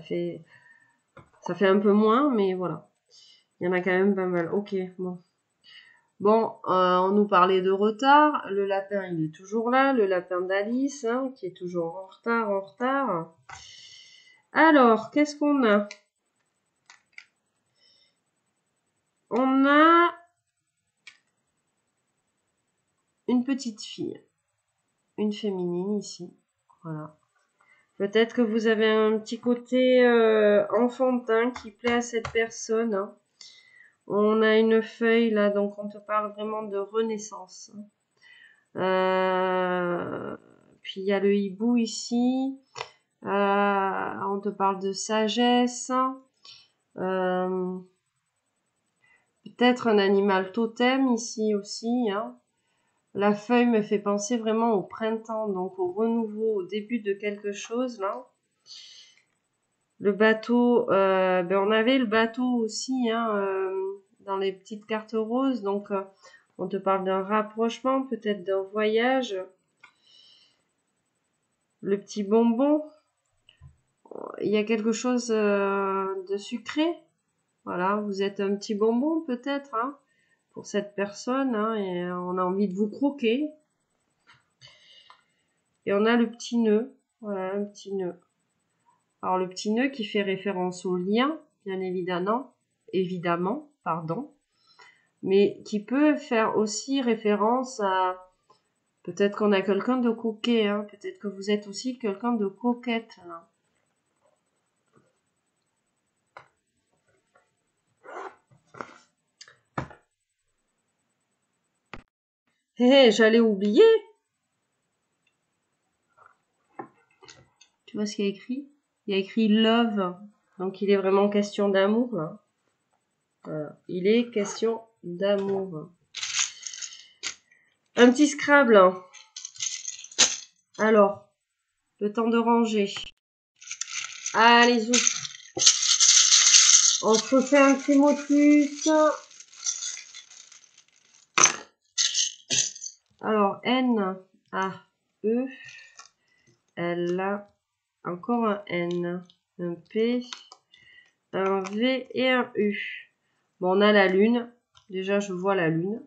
fait un peu moins, mais voilà. Il y en a quand même pas mal. Ok, bon. Bon, on nous parlait de retard. Le lapin, il est toujours là. Le lapin d'Alice, hein, qui est toujours en retard. Alors, qu'est-ce qu'on a? On a une petite fille. Une féminine ici. Voilà. Peut-être que vous avez un petit côté enfantin qui plaît à cette personne. Hein. On a une feuille là, donc on te parle vraiment de renaissance. Puis il y a le hibou ici. On te parle de sagesse. Peut-être un animal totem ici aussi. Hein. La feuille me fait penser vraiment au printemps, donc au renouveau, au début de quelque chose là. Le bateau, on avait le bateau aussi hein, dans les petites cartes roses, donc on te parle d'un rapprochement, peut-être d'un voyage. Le petit bonbon, il y a quelque chose de sucré. Voilà, vous êtes un petit bonbon peut-être hein, pour cette personne hein, et on a envie de vous croquer. Et on a le petit nœud, voilà un petit nœud. Alors le petit nœud qui fait référence au lien, bien évidemment, pardon, mais qui peut faire aussi référence à peut-être qu'on a quelqu'un de coquet, hein, peut-être que vous êtes aussi quelqu'un de coquette là. Hé, j'allais oublier. Tu vois ce qu'il y a écrit? Il y a écrit love, donc il est vraiment question d'amour là. Voilà. Il est question d'amour. Un petit Scrabble. Hein. Alors, le temps de ranger. Allez, on se refait un petit motus. Alors, N, A, E, L, A, encore un N, un P, un V et un U. Bon, on a la lune. Déjà, je vois la lune.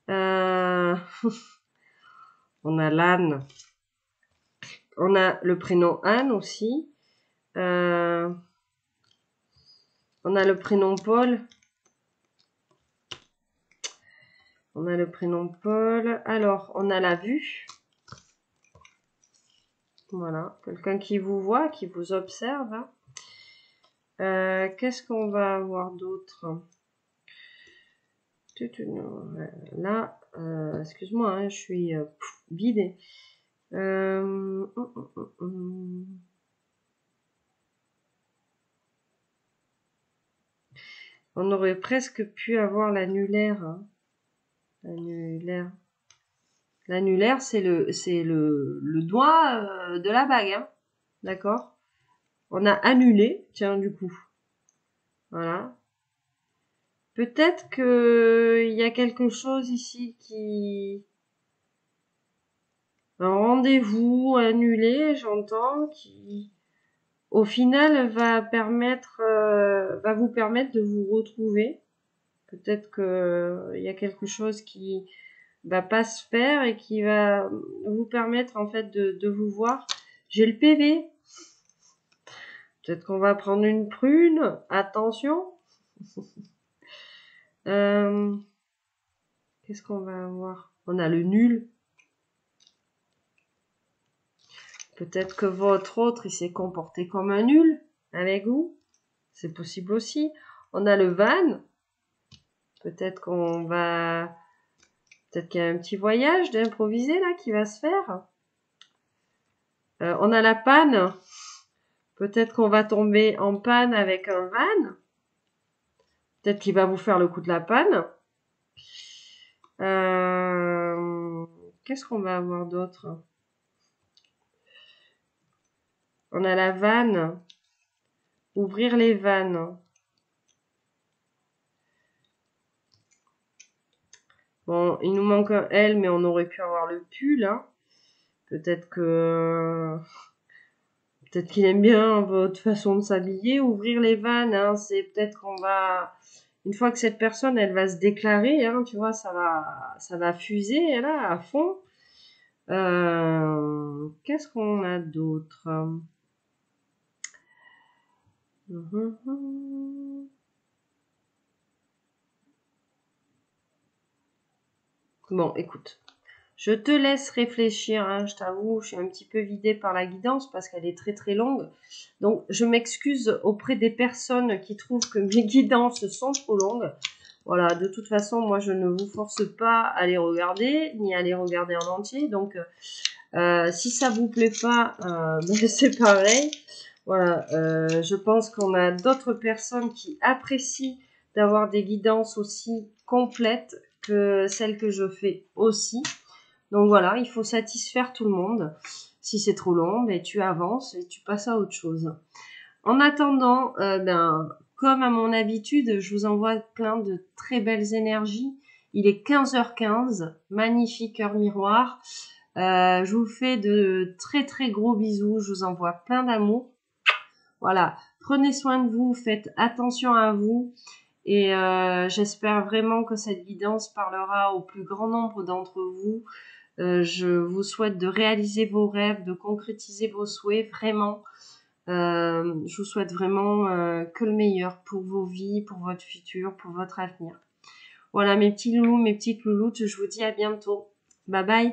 On a l'âne. On a le prénom Anne aussi. On a le prénom Paul. Alors, on a la vue. Voilà, quelqu'un qui vous voit, qui vous observe. Hein. Qu'est-ce qu'on va avoir d'autre? Là, excuse-moi, hein, je suis vidée. On aurait presque pu avoir l'annulaire. Hein. L'annulaire, c'est le doigt de la bague. Hein. D'accord? On a annulé, tiens, du coup. Voilà. Peut-être que il y a quelque chose ici qui... Un rendez-vous annulé, j'entends, qui, au final, va vous permettre de vous retrouver. Peut-être que il y a quelque chose qui va pas se faire et qui va vous permettre, en fait, de vous voir. J'ai le PV. Peut-être qu'on va prendre une prune. Attention. Qu'est-ce qu'on va avoir? On a le nul. Peut-être que votre autre, il s'est comporté comme un nul avec vous. C'est possible aussi. On a le van. Peut-être qu'on va... Peut-être qu'il y a un petit voyage d'improviser là qui va se faire. On a la panne. Peut-être qu'on va tomber en panne avec un van. Peut-être qu'il va vous faire le coup de la panne. Qu'est-ce qu'on va avoir d'autre? On a la vanne. Ouvrir les vannes. Bon, il nous manque un L, mais on aurait pu avoir le pull. Hein. Peut-être qu'il aime bien votre façon de s'habiller. Ouvrir les vannes, hein, c'est peut-être qu'on va... Une fois que cette personne, elle va se déclarer, hein, tu vois, ça va fuser là, à fond. Qu'est-ce qu'on a d'autre? Bon, écoute, je te laisse réfléchir, hein, je t'avoue, je suis un petit peu vidée par la guidance parce qu'elle est très très longue. Donc, je m'excuse auprès des personnes qui trouvent que mes guidances sont trop longues. Voilà, de toute façon, moi, je ne vous force pas à les regarder, ni à les regarder en entier. Donc, si ça vous plaît pas, ben, c'est pareil. Voilà, je pense qu'on a d'autres personnes qui apprécient d'avoir des guidances aussi complètes que celles que je fais aussi. Donc voilà, il faut satisfaire tout le monde. Si c'est trop long, ben, tu avances et tu passes à autre chose. En attendant, comme à mon habitude, je vous envoie plein de très belles énergies. Il est 15h15, magnifique heure miroir. Je vous fais de très très gros bisous, je vous envoie plein d'amour. Voilà, prenez soin de vous, faites attention à vous et j'espère vraiment que cette guidance parlera au plus grand nombre d'entre vous. Je vous souhaite de réaliser vos rêves, de concrétiser vos souhaits, vraiment. Je vous souhaite vraiment que le meilleur pour vos vies, pour votre futur, pour votre avenir. Voilà mes petits loulous, mes petites louloutes, je vous dis à bientôt. Bye bye.